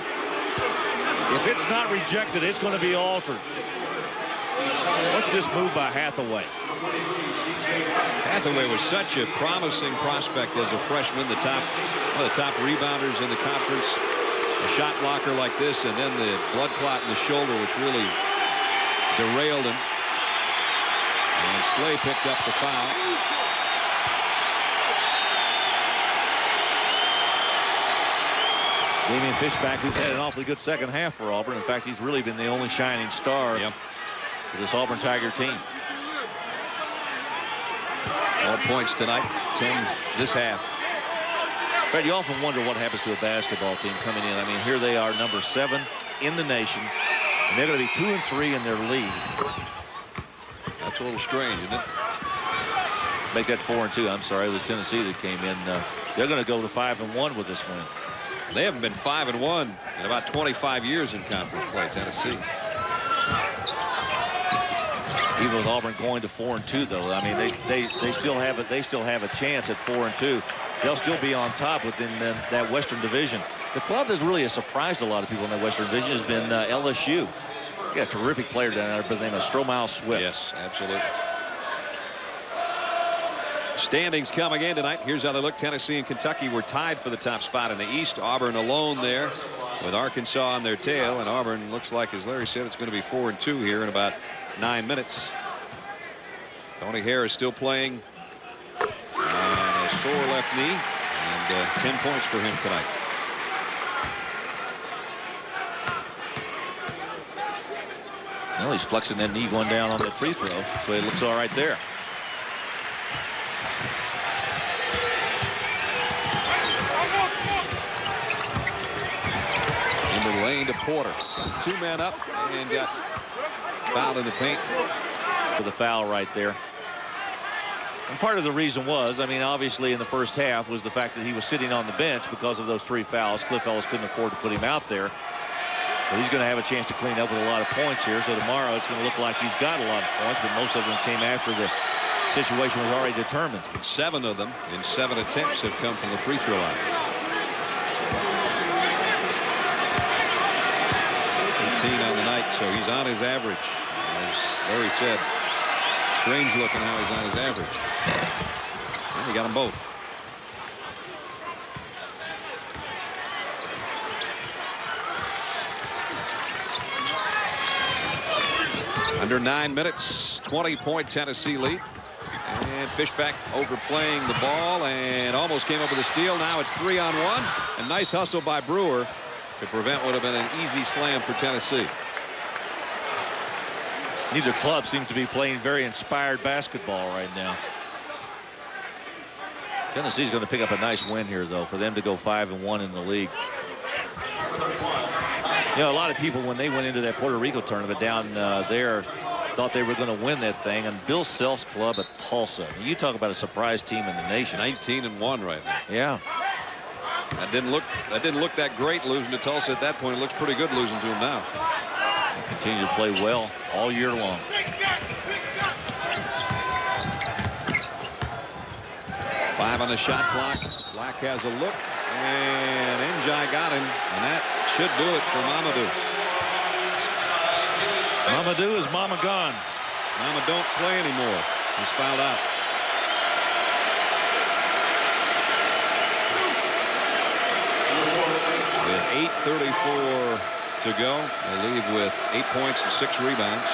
If it's not rejected, it's going to be altered. What's this move by Hathaway? Hathaway was such a promising prospect as a freshman, one of the top rebounders in the conference. A shot blocker like this, and then the blood clot in the shoulder, which really derailed him. And Slay picked up the foul. Damian Fishback, who's had an awfully good second half for Auburn. In fact, he's really been the only shining star for this Auburn Tiger team. 12 points tonight, 10 this half. But you often wonder what happens to a basketball team coming in. I mean, here they are, number 7 in the nation, and they're going to be 2-3 in their league. That's a little strange, isn't it? Make that 4-2. I'm sorry, it was Tennessee that came in. They're going to go to 5-1 with this win. They haven't been 5-1 in about 25 years in conference play, Tennessee. Even with Auburn going to 4-2, though, I mean, they still have a chance at 4-2. They'll still be on top within that Western Division. The club that's really surprised a lot of people in that Western Division has been LSU. Got a terrific player down there by the name of Stromile Swift. Yes, absolutely. Standings coming in tonight. Here's how they look. Tennessee and Kentucky were tied for the top spot in the East. Auburn alone there with Arkansas on their tail. And Auburn looks like, as Larry said, it's going to be 4-2 here in about 9 minutes. Tony Harris still playing on a sore left knee. And 10 points for him tonight. Well, he's flexing that knee going down on that free throw. So it looks all right there. Into the lane to quarter. 2 men up and got fouled in the paint. For the foul right there. And part of the reason was, I mean, obviously in the first half was the fact that he was sitting on the bench because of those 3 fouls. Cliff Ellis couldn't afford to put him out there. But he's going to have a chance to clean up with a lot of points here. So tomorrow it's going to look like he's got a lot of points, but most of them came after the situation was already determined. 7 of them in 7 attempts have come from the free throw line. 15 on the night, so he's on his average. As Larry said, strange looking how he's on his average. And he got them both. Under 9 minutes, 20-point Tennessee lead. And Fishback overplaying the ball and almost came up with a steal. Now it's 3-on-1. A nice hustle by Brewer to prevent what would have been an easy slam for Tennessee. Neither club seems to be playing very inspired basketball right now. Tennessee's going to pick up a nice win here, though, for them to go 5-1 in the league. You know, a lot of people, when they went into that Puerto Rico tournament down there, thought they were going to win that thing. And Bill Self's club at Tulsa, you talk about a surprise team in the nation. 19-1 right now. Yeah. That didn't look that great losing to Tulsa at that point. It looks pretty good losing to them now. They continue to play well all year long. Five on the shot clock. Black has a look, and Njai got him, and that should do it for Mamadou. Mamadou is Mama gone. Mama don't play anymore. He's fouled out. With 8:34 to go, they leave with 8 points and 6 rebounds.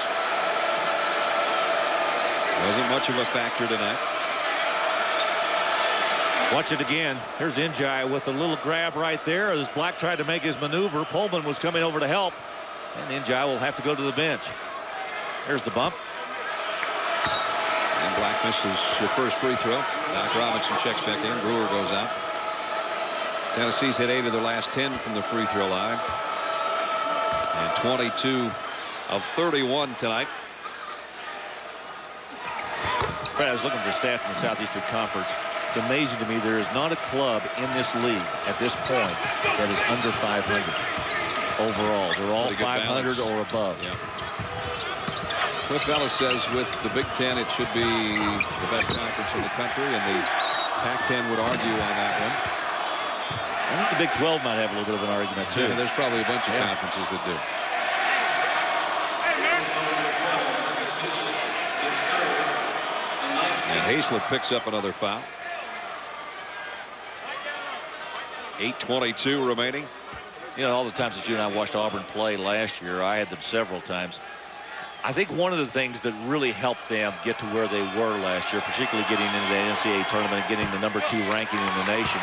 Wasn't much of a factor tonight. Watch it again. Here's Njai with a little grab right there as Black tried to make his maneuver. Pullman was coming over to help, and Njai will have to go to the bench. There's the bump. And Black misses the first free throw. Doc Robinson checks back in. Brewer goes out. Tennessee's hit 8 of their last 10 from the free throw line. And 22 of 31 tonight. Fred, I was looking for stats in the Southeastern Conference. It's amazing to me there is not a club in this league at this point that is under 500 overall. They're all 500 or above. Yeah. Cliff Ellis says with the Big Ten it should be the best conference in the country, and the Pac-10 would argue on that one. I think the Big 12 might have a little bit of an argument too. Yeah, there's probably a bunch of conferences that do. And Hazlett picks up another foul. 8:22 remaining. You know, all the times that you and I watched Auburn play last year, I had them several times. I think one of the things that really helped them get to where they were last year, particularly getting into the NCAA tournament and getting the #2 ranking in the nation,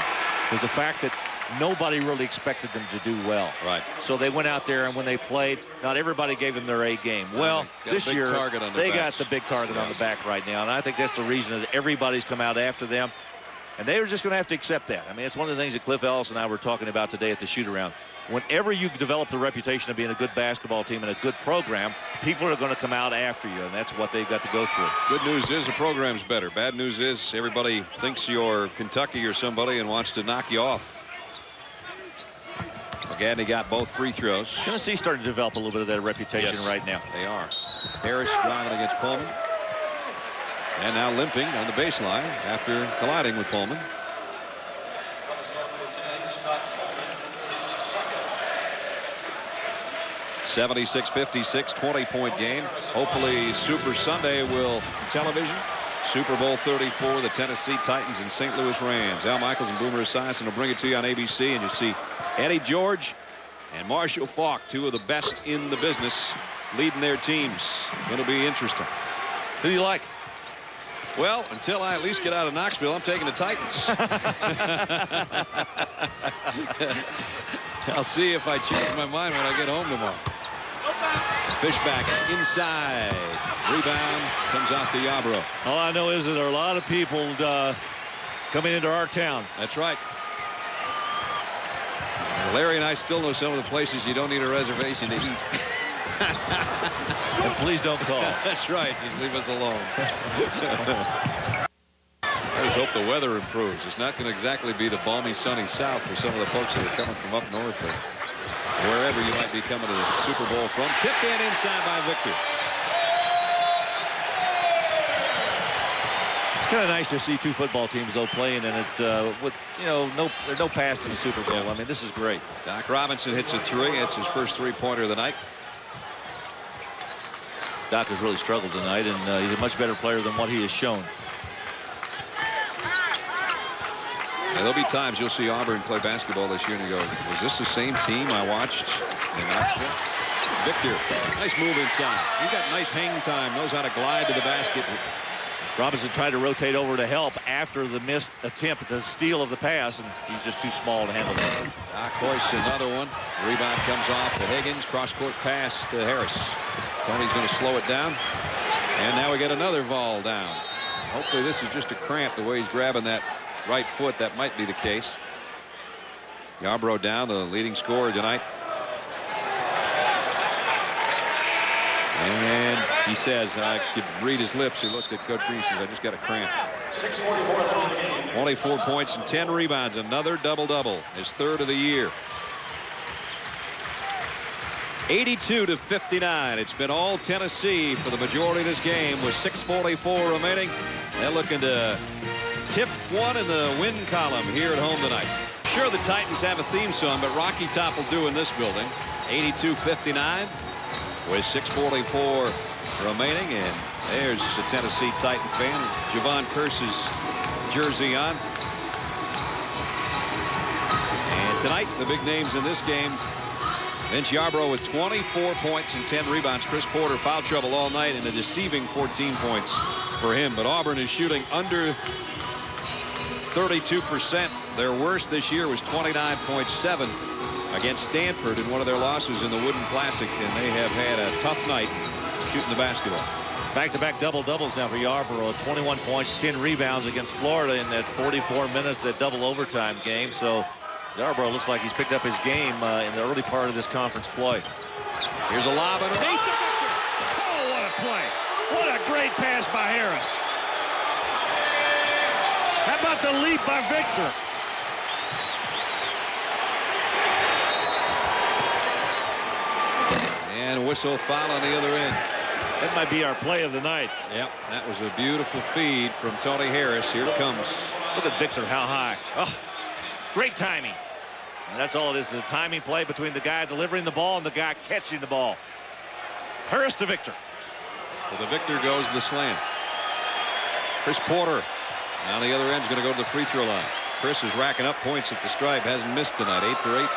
was the fact that nobody really expected them to do well. Right. So they went out there, and when they played, not everybody gave them their A game. Well, this year, they got the big target on the back right now, and I think that's the reason that everybody's come out after them. And they were just going to have to accept that. I mean, it's one of the things that Cliff Ellis and I were talking about today at the shoot-around. Whenever you develop the reputation of being a good basketball team and a good program, people are going to come out after you, and that's what they've got to go through. Good news is the program's better. Bad news is everybody thinks you're Kentucky or somebody and wants to knock you off. McGadney got both free throws. Tennessee's starting to develop a little bit of that reputation right now. They are. Harris driving against Pullman. And now limping on the baseline after colliding with Pullman. (76-56), 20-point game. Hopefully Super Sunday will television. Super Bowl 34, the Tennessee Titans and St. Louis Rams. Al Michaels and Boomer Esiason will bring it to you on ABC, and you'll see Eddie George and Marshall Faulk, two of the best in the business, leading their teams. It'll be interesting. Who do you like? Well, until I at least get out of Knoxville, I'm taking the Titans. I'll see if I change my mind when I get home tomorrow. Fishback inside. Rebound comes off to Yarbrough. All I know is that there are a lot of people coming into our town. That's right. Larry and I still know some of the places you don't need a reservation to eat. And please don't call. That's right. Just leave us alone. I just hope the weather improves. It's not going to exactly be the balmy, sunny South for some of the folks that are coming from up north or wherever you might be coming to the Super Bowl from. Tipped in inside by Victor. It's kind of nice to see two football teams, though, playing in it with, there's no pass to the Super Bowl. I mean, this is great. Doc Robinson hits a three. It's his first three-pointer of the night. Doc has really struggled tonight, and he's a much better player than what he has shown. Now, there'll be times you'll see Auburn play basketball this year and you go, was this the same team I watched in Knoxville? Victor, nice move inside. He's got nice hang time, knows how to glide to the basket. Robinson tried to rotate over to help after the missed attempt at the steal of the pass, and he's just too small to handle that. Doc hoists another one. Rebound comes off to Higgins. Cross-court pass to Harris. Tony's going to slow it down. And now we get another Vol down. Hopefully this is just a cramp the way he's grabbing that right foot. That might be the case. Yarbrough down, the leading scorer tonight. And he says, I could read his lips. He looked at Coach Green. He says, I just got a cramp. 24 points and 10 rebounds. Another double-double. His third of the year. 82-59. It's been all Tennessee for the majority of this game with 6:44 remaining. They're looking to tip one in the win column here at home tonight. Sure, the Titans have a theme song, but Rocky Top will do in this building. 82-59 with 6:44 remaining, and there's the Tennessee Titan fan. Javon Kearse's jersey on. And tonight, the big names in this game. Vince Yarbrough with 24 points and 10 rebounds. Chris Porter foul trouble all night and a deceiving 14 points for him. But Auburn is shooting under 32%. Their worst this year was 29.7 against Stanford in one of their losses in the Wooden Classic. And they have had a tough night shooting the basketball. Back-to-back double-doubles now for Yarbrough. 21 points, 10 rebounds against Florida in that 44 minutes, that double overtime game. So Yarbrough looks like he's picked up his game in the early part of this conference play. Here's a lob underneath to Victor. Oh, what a play. What a great pass by Harris. How about the leap by Victor? And a whistle foul on the other end. That might be our play of the night. Yep, that was a beautiful feed from Tony Harris. Here it comes. Look at Victor, how high. Oh, great timing. And that's all it is, a timing play between the guy delivering the ball and the guy catching the ball. Harris to Victor. So the Victor goes the slam. Chris Porter on the other end is going to go to the free throw line. Chris is racking up points at the stripe. Hasn't missed tonight. 8 for 8.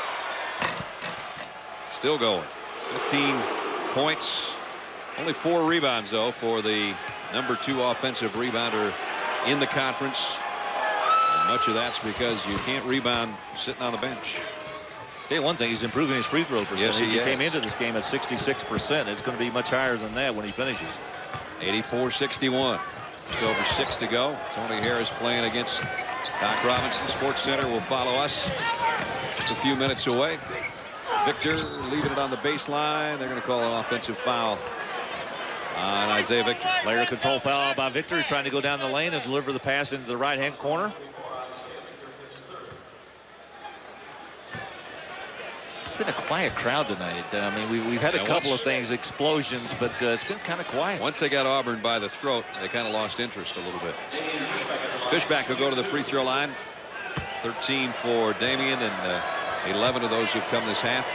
Still going. 15 points. Only 4 rebounds, though, for the #2 offensive rebounder in the conference. And much of that's because you can't rebound sitting on the bench. Tell you one thing, he's improving his free throw percentage. Yes, he came has. into this game at 66%. It's going to be much higher than that when he finishes. 84-61. Just over 6 to go. Tony Harris playing against Doc Robinson. Sports Center will follow us just a few minutes away. Victor leaving it on the baseline. They're going to call an offensive foul on Isaiah Victor. Player control foul by Victor, trying to go down the lane and deliver the pass into the right-hand corner. It's been a quiet crowd tonight. I mean, we've had a couple of things, explosions, but it's been kind of quiet. Once they got Auburn by the throat, they kind of lost interest a little bit. Fishback will go to the free throw line. 13 for Damian and 11 of those who've come this half.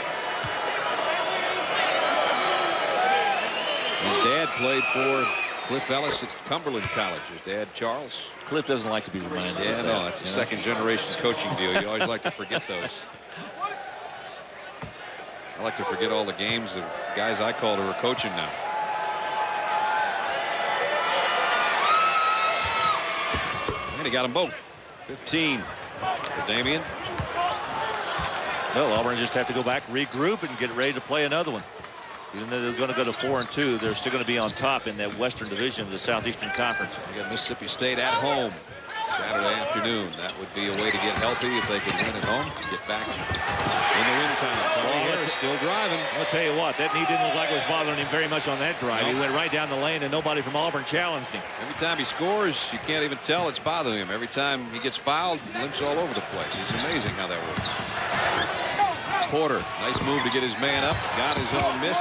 His dad played for Cliff Ellis at Cumberland College. His dad, Charles. Cliff doesn't like to be reminded. Yeah, of no, that, it's a second-generation coaching deal. You always like to forget those. I like to forget all the games of guys I called who are coaching now. And he got them both. 15 for Damian. Well, Auburn just have to go back, regroup, and get ready to play another one. Even though they're going to go to 4-2, they're still going to be on top in that Western Division of the Southeastern Conference. We got Mississippi State at home. Saturday afternoon. That would be a way to get healthy if they could win at home. Get back in the win column. Tony Harris still driving. I'll tell you what, that knee didn't look like it was bothering him very much on that drive. He went right down the lane, and nobody from Auburn challenged him. Every time he scores, you can't even tell it's bothering him. Every time he gets fouled, he limps all over the place. It's amazing how that works. Porter, nice move to get his man up. Got his own miss.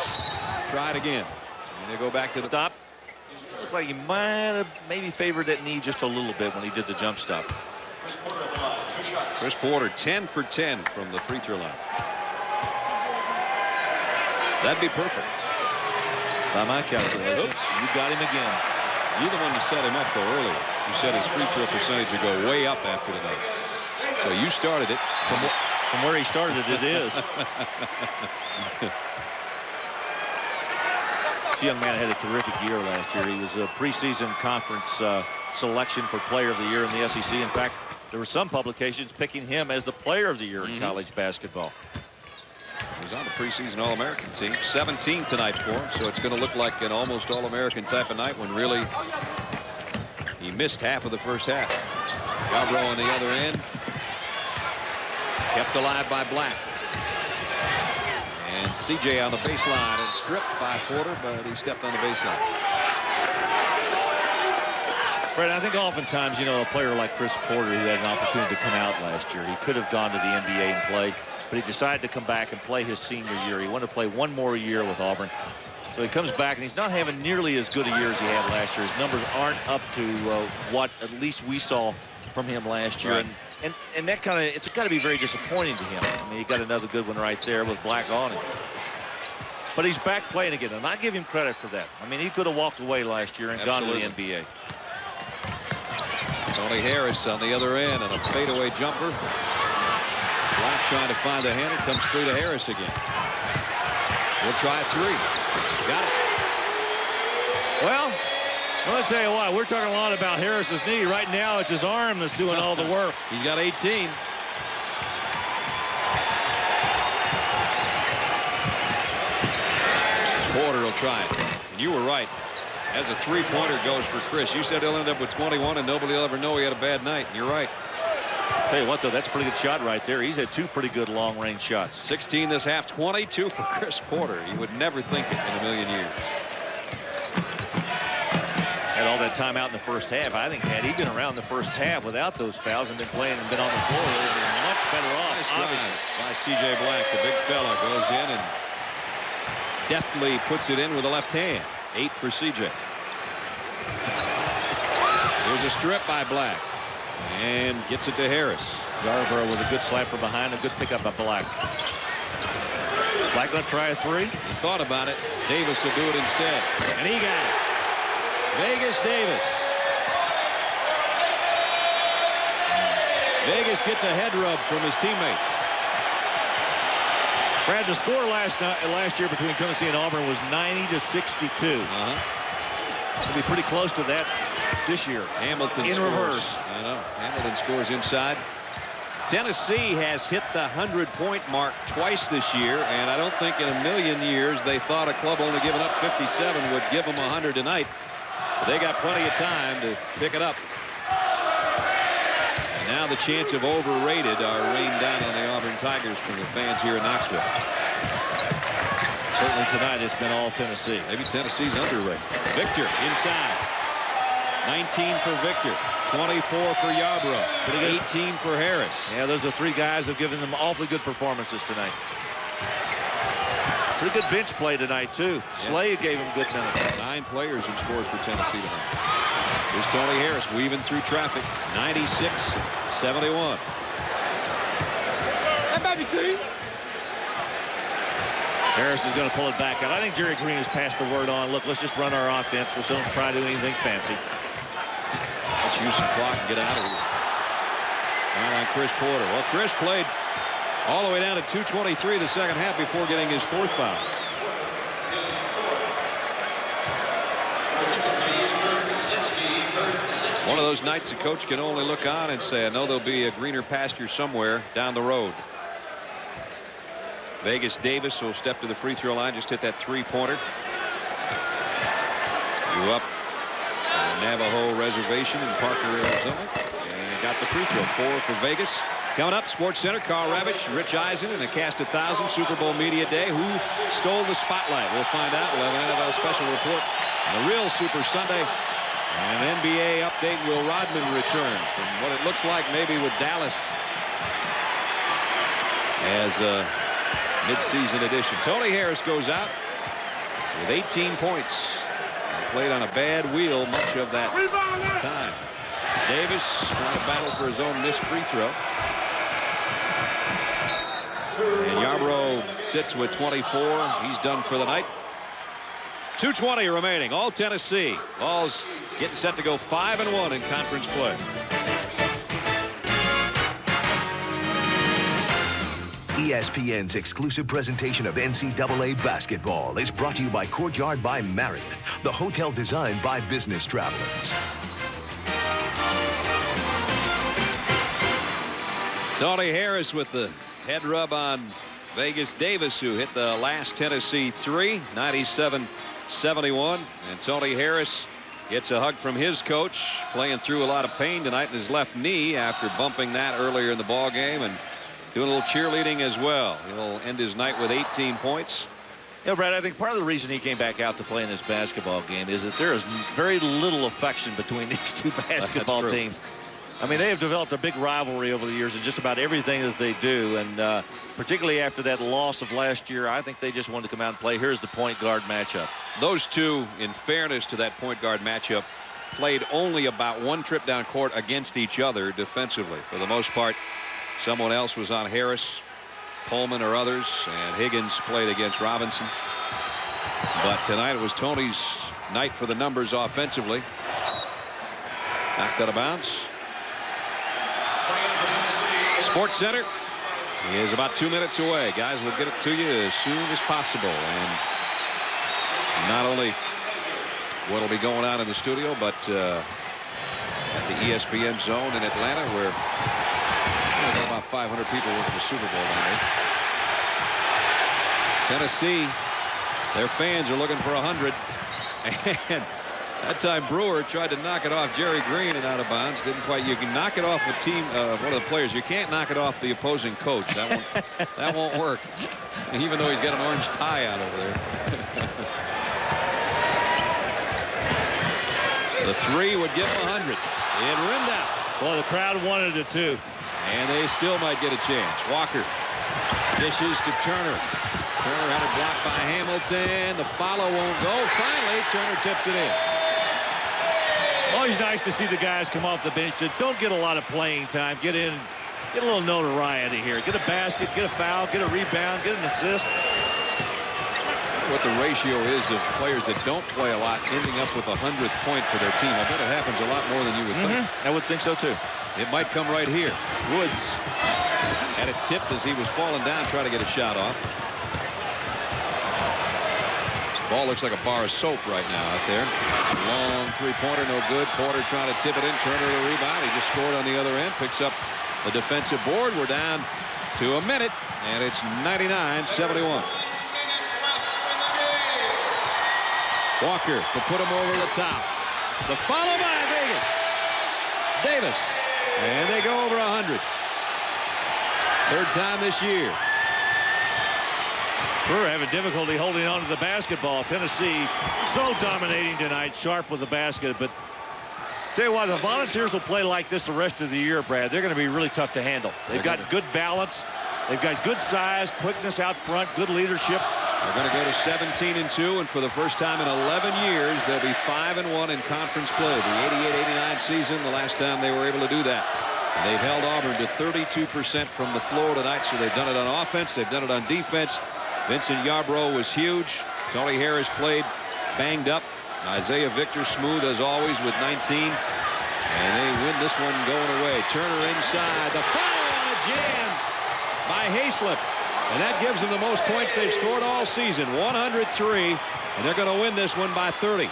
Tried again. And they go back to the stop. Looks like he might have maybe favored that knee just a little bit when he did the jump stop. Chris Porter 10 for 10 from the free throw line. That'd be perfect. By my calculations, you got him again. You're the one who set him up though earlier. You said his free throw percentage would go way up after tonight. So you started it. From where he started it is. This young man had a terrific year last year. He was a preseason conference selection for player of the year in the SEC. In fact, there were some publications picking him as the player of the year in college basketball. He was on the preseason All-American team. 17 tonight for him, so it's going to look like an almost All-American type of night when really he missed half of the first half. Yarbrough on the other end. Kept alive by Black. And CJ on the baseline and stripped by Porter, but he stepped on the baseline. Brett, I think oftentimes, you know, a player like Chris Porter who had an opportunity to come out last year, he could have gone to the NBA and play, but he decided to come back and play his senior year. He wanted to play one more year with Auburn. So he comes back, and he's not having nearly as good a year as he had last year. His numbers aren't up to what at least we saw from him last year. Right. And that kind of, it's got to be very disappointing to him. I mean, he got another good one right there with Black on him. But he's back playing again, and I give him credit for that. I mean, he could have walked away last year and Absolutely. gone to the NBA. Tony Harris on the other end and a fadeaway jumper. Black trying to find the handle, comes free to Harris again. We'll try a three. Got it. Well, I'll tell you what, we're talking a lot about Harris's knee. Right now, it's his arm that's doing all the work. He's got 18. Porter will try it. And you were right. As a three-pointer goes for Chris. You said he'll end up with 21 and nobody will ever know he had a bad night. You're right. I'll tell you what, though, that's a pretty good shot right there. He's had two pretty good long-range shots. 16 this half, 22 for Chris Porter. You would never think it in a million years. Had all that time out in the first half. I think had he been around the first half without those fouls and been playing and been on the floor, he would have been much better off. Nice obviously. drive by C.J. Black. The big fella goes in and deftly puts it in with the left hand. 8 for C.J. There's a strip by Black. And gets it to Harris. Yarbrough with a good slap from behind, a good pickup by Black. Black going to try a three. He thought about it. Davis will do it instead. And he got it. Vegas Davis. Vegas gets a head rub from his teammates. Brad, the score last year between Tennessee and Auburn was 90-62. It'll be pretty close to that this year. Hamilton in scores. reverse. I know. Hamilton scores inside. Tennessee has hit the 100-point mark twice this year, and I don't think in a million years they thought a club only giving up 57 would give them 100 tonight. But they got plenty of time to pick it up. And now the chants of overrated are rained down on the Auburn Tigers from the fans here in Knoxville. Certainly tonight it's been all Tennessee. Maybe Tennessee's underrated. Victor inside. 19 for Victor. 24 for Yarbrough. 18 for Harris. Yeah, those are three guys who have given them awfully good performances tonight. Pretty good bench play tonight, too. Slade gave him good minutes. 9 players have scored for Tennessee tonight. Here's Tony Harris weaving through traffic. 96-71. That might be two. Harris is going to pull it back out. I think Jerry Green has passed the word on. Look, let's just run our offense. Let's don't try to do anything fancy. Let's use some clock and get out of here. Foul on Chris Porter. Well, Chris played all the way down to 2:23 the second half before getting his 4th foul. One of those nights a coach can only look on and say, I know there'll be a greener pasture somewhere down the road. Vegas Davis will step to the free throw line. Just hit that 3-pointer. Grew up on the Navajo Reservation in Parker, Arizona. got the free throw. 4 for Vegas. Coming up, Sports Center, Carl Ravitch, Rich Eisen, and a cast of 1,000 Super Bowl Media Day. Who stole the spotlight? We'll find out. We'll have an NFL special report on the real Super Sunday. And an NBA update. Will Rodman return from what it looks like maybe with Dallas as a mid-season addition. Tony Harris goes out with 18 points. Played on a bad wheel much of that time. Davis trying to battle for his own missed free throw. And Yarbrough sits with 24. He's done for the night. 2:20 remaining. All Tennessee. Vols getting set to go 5-1 in conference play. ESPN's exclusive presentation of NCAA basketball is brought to you by Courtyard by Marriott, the hotel designed by business travelers. Tony Harris with the head rub on Vegas Davis, who hit the last Tennessee three, 97-71. And Tony Harris gets a hug from his coach, playing through a lot of pain tonight in his left knee after bumping that earlier in the ball game, and doing a little cheerleading as well. He'll end his night with 18 points. Yeah, Brad, I think part of the reason he came back out to play in this basketball game is that there is very little affection between these two basketball teams. I mean, they have developed a big rivalry over the years in just about everything that they do, and particularly after that loss of last year, I think they just wanted to come out and play. Here's the point guard matchup. Those two, in fairness to that point guard matchup, played only about one trip down court against each other defensively. For the most part, someone else was on Harris, Pullman or others, and Higgins played against Robinson. But tonight it was Tony's night for the numbers offensively. Knocked out of bounds. Sports Center is about 2 minutes away. Guys, will get it to you as soon as possible. And not only what will be going on in the studio, but at the ESPN zone in Atlanta, where there's about 500 people working the Super Bowl tonight. Tennessee, their fans are looking for 100. And that time Brewer tried to knock it off Jerry Green and out of bounds. Didn't quite. You can knock it off a team, one of the players. You can't knock it off the opposing coach. That won't work. Even though he's got an orange tie out over there. The three would give him 100. It rimmed out. Well, the crowd wanted it too. And they still might get a chance. Walker dishes to Turner. Turner had it blocked by Hamilton. The follow won't go. Finally, Turner tips it in. Always nice to see the guys come off the bench that don't get a lot of playing time. Get in, get a little notoriety here. Get a basket, get a foul, get a rebound, get an assist. What the ratio is of players that don't play a lot ending up with a 100th point for their team. I bet it happens a lot more than you would think. I would think so too. It might come right here. Woods had it tipped as he was falling down, trying to get a shot off. Ball looks like a bar of soap right now out there. Long three-pointer, no good. Porter trying to tip it in. Turner the rebound. He just scored on the other end. Picks up the defensive board. We're down to a minute, and it's 99-71. Walker to put him over the top. The follow by Davis. And they go over 100. Third time this year. We're having difficulty holding on to the basketball. Tennessee so dominating tonight, sharp with the basket. But tell you what, the Volunteers will play like this the rest of the year, Brad. They're going to be really tough to handle. They've got good balance. They've got good size, quickness out front, good leadership. They're going to go to 17-2, and for the first time in 11 years, they'll be 5-1 in conference play. The 88-89 season, the last time they were able to do that. And they've held Auburn to 32% from the floor tonight, so they've done it on offense. They've done it on defense. Vincent Yarbrough was huge. Tony Harris played banged up. Isaiah Victor smooth as always with 19. And they win this one going away. Turner inside. The foul on a jam by Hayslip. And that gives them the most points they've scored all season, 103. And they're going to win this one by 30.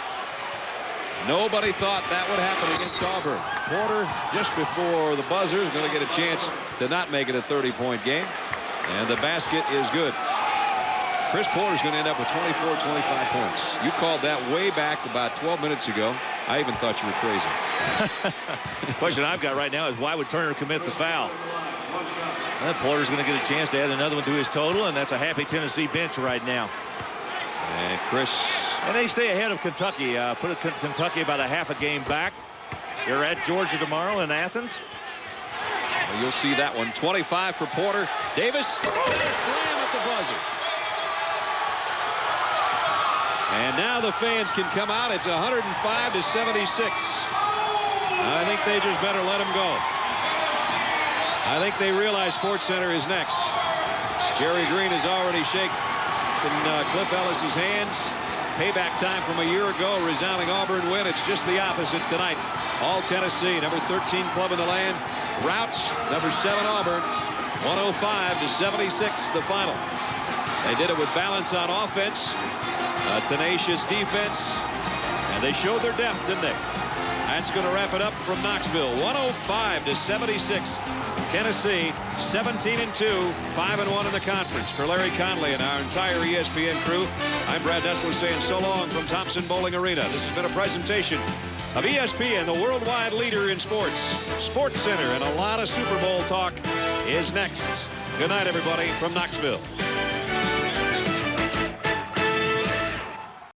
Nobody thought that would happen against Auburn. Porter, just before the buzzer, is going to get a chance to not make it a 30-point game. And the basket is good. Chris Porter's going to end up with 24, 25 points. You called that way back about 12 minutes ago. I even thought you were crazy. The question I've got right now is why would Turner commit the foul? Well, Porter's going to get a chance to add another one to his total, and that's a happy Tennessee bench right now. And Chris. And they stay ahead of Kentucky. Put Kentucky about a half a game back. They're at Georgia tomorrow in Athens. Well, you'll see that one. 25 for Porter. Davis. Slam at the buzzer. And now the fans can come out. It's 105 to 76. I think they just better let him go. I think they realize SportsCenter is next. Jerry Green has already shaken Cliff Ellis's hands. Payback time from a year ago. Resounding Auburn win. It's just the opposite tonight. All Tennessee, number 13 club in the land. Routs, number 7 Auburn. 105 to 76, the final. They did it with balance on offense, a tenacious defense, and they showed their depth, didn't they? That's going to wrap it up from Knoxville. 105 to 76. Tennessee 17-2, 5-1 in the conference. For Larry Conley and our entire ESPN crew, I'm Brad Nessler saying so long from Thompson Bowling Arena. This has been a presentation of ESPN, the worldwide leader in sports. SportsCenter and a lot of Super Bowl talk is next. Good night, everybody, from Knoxville.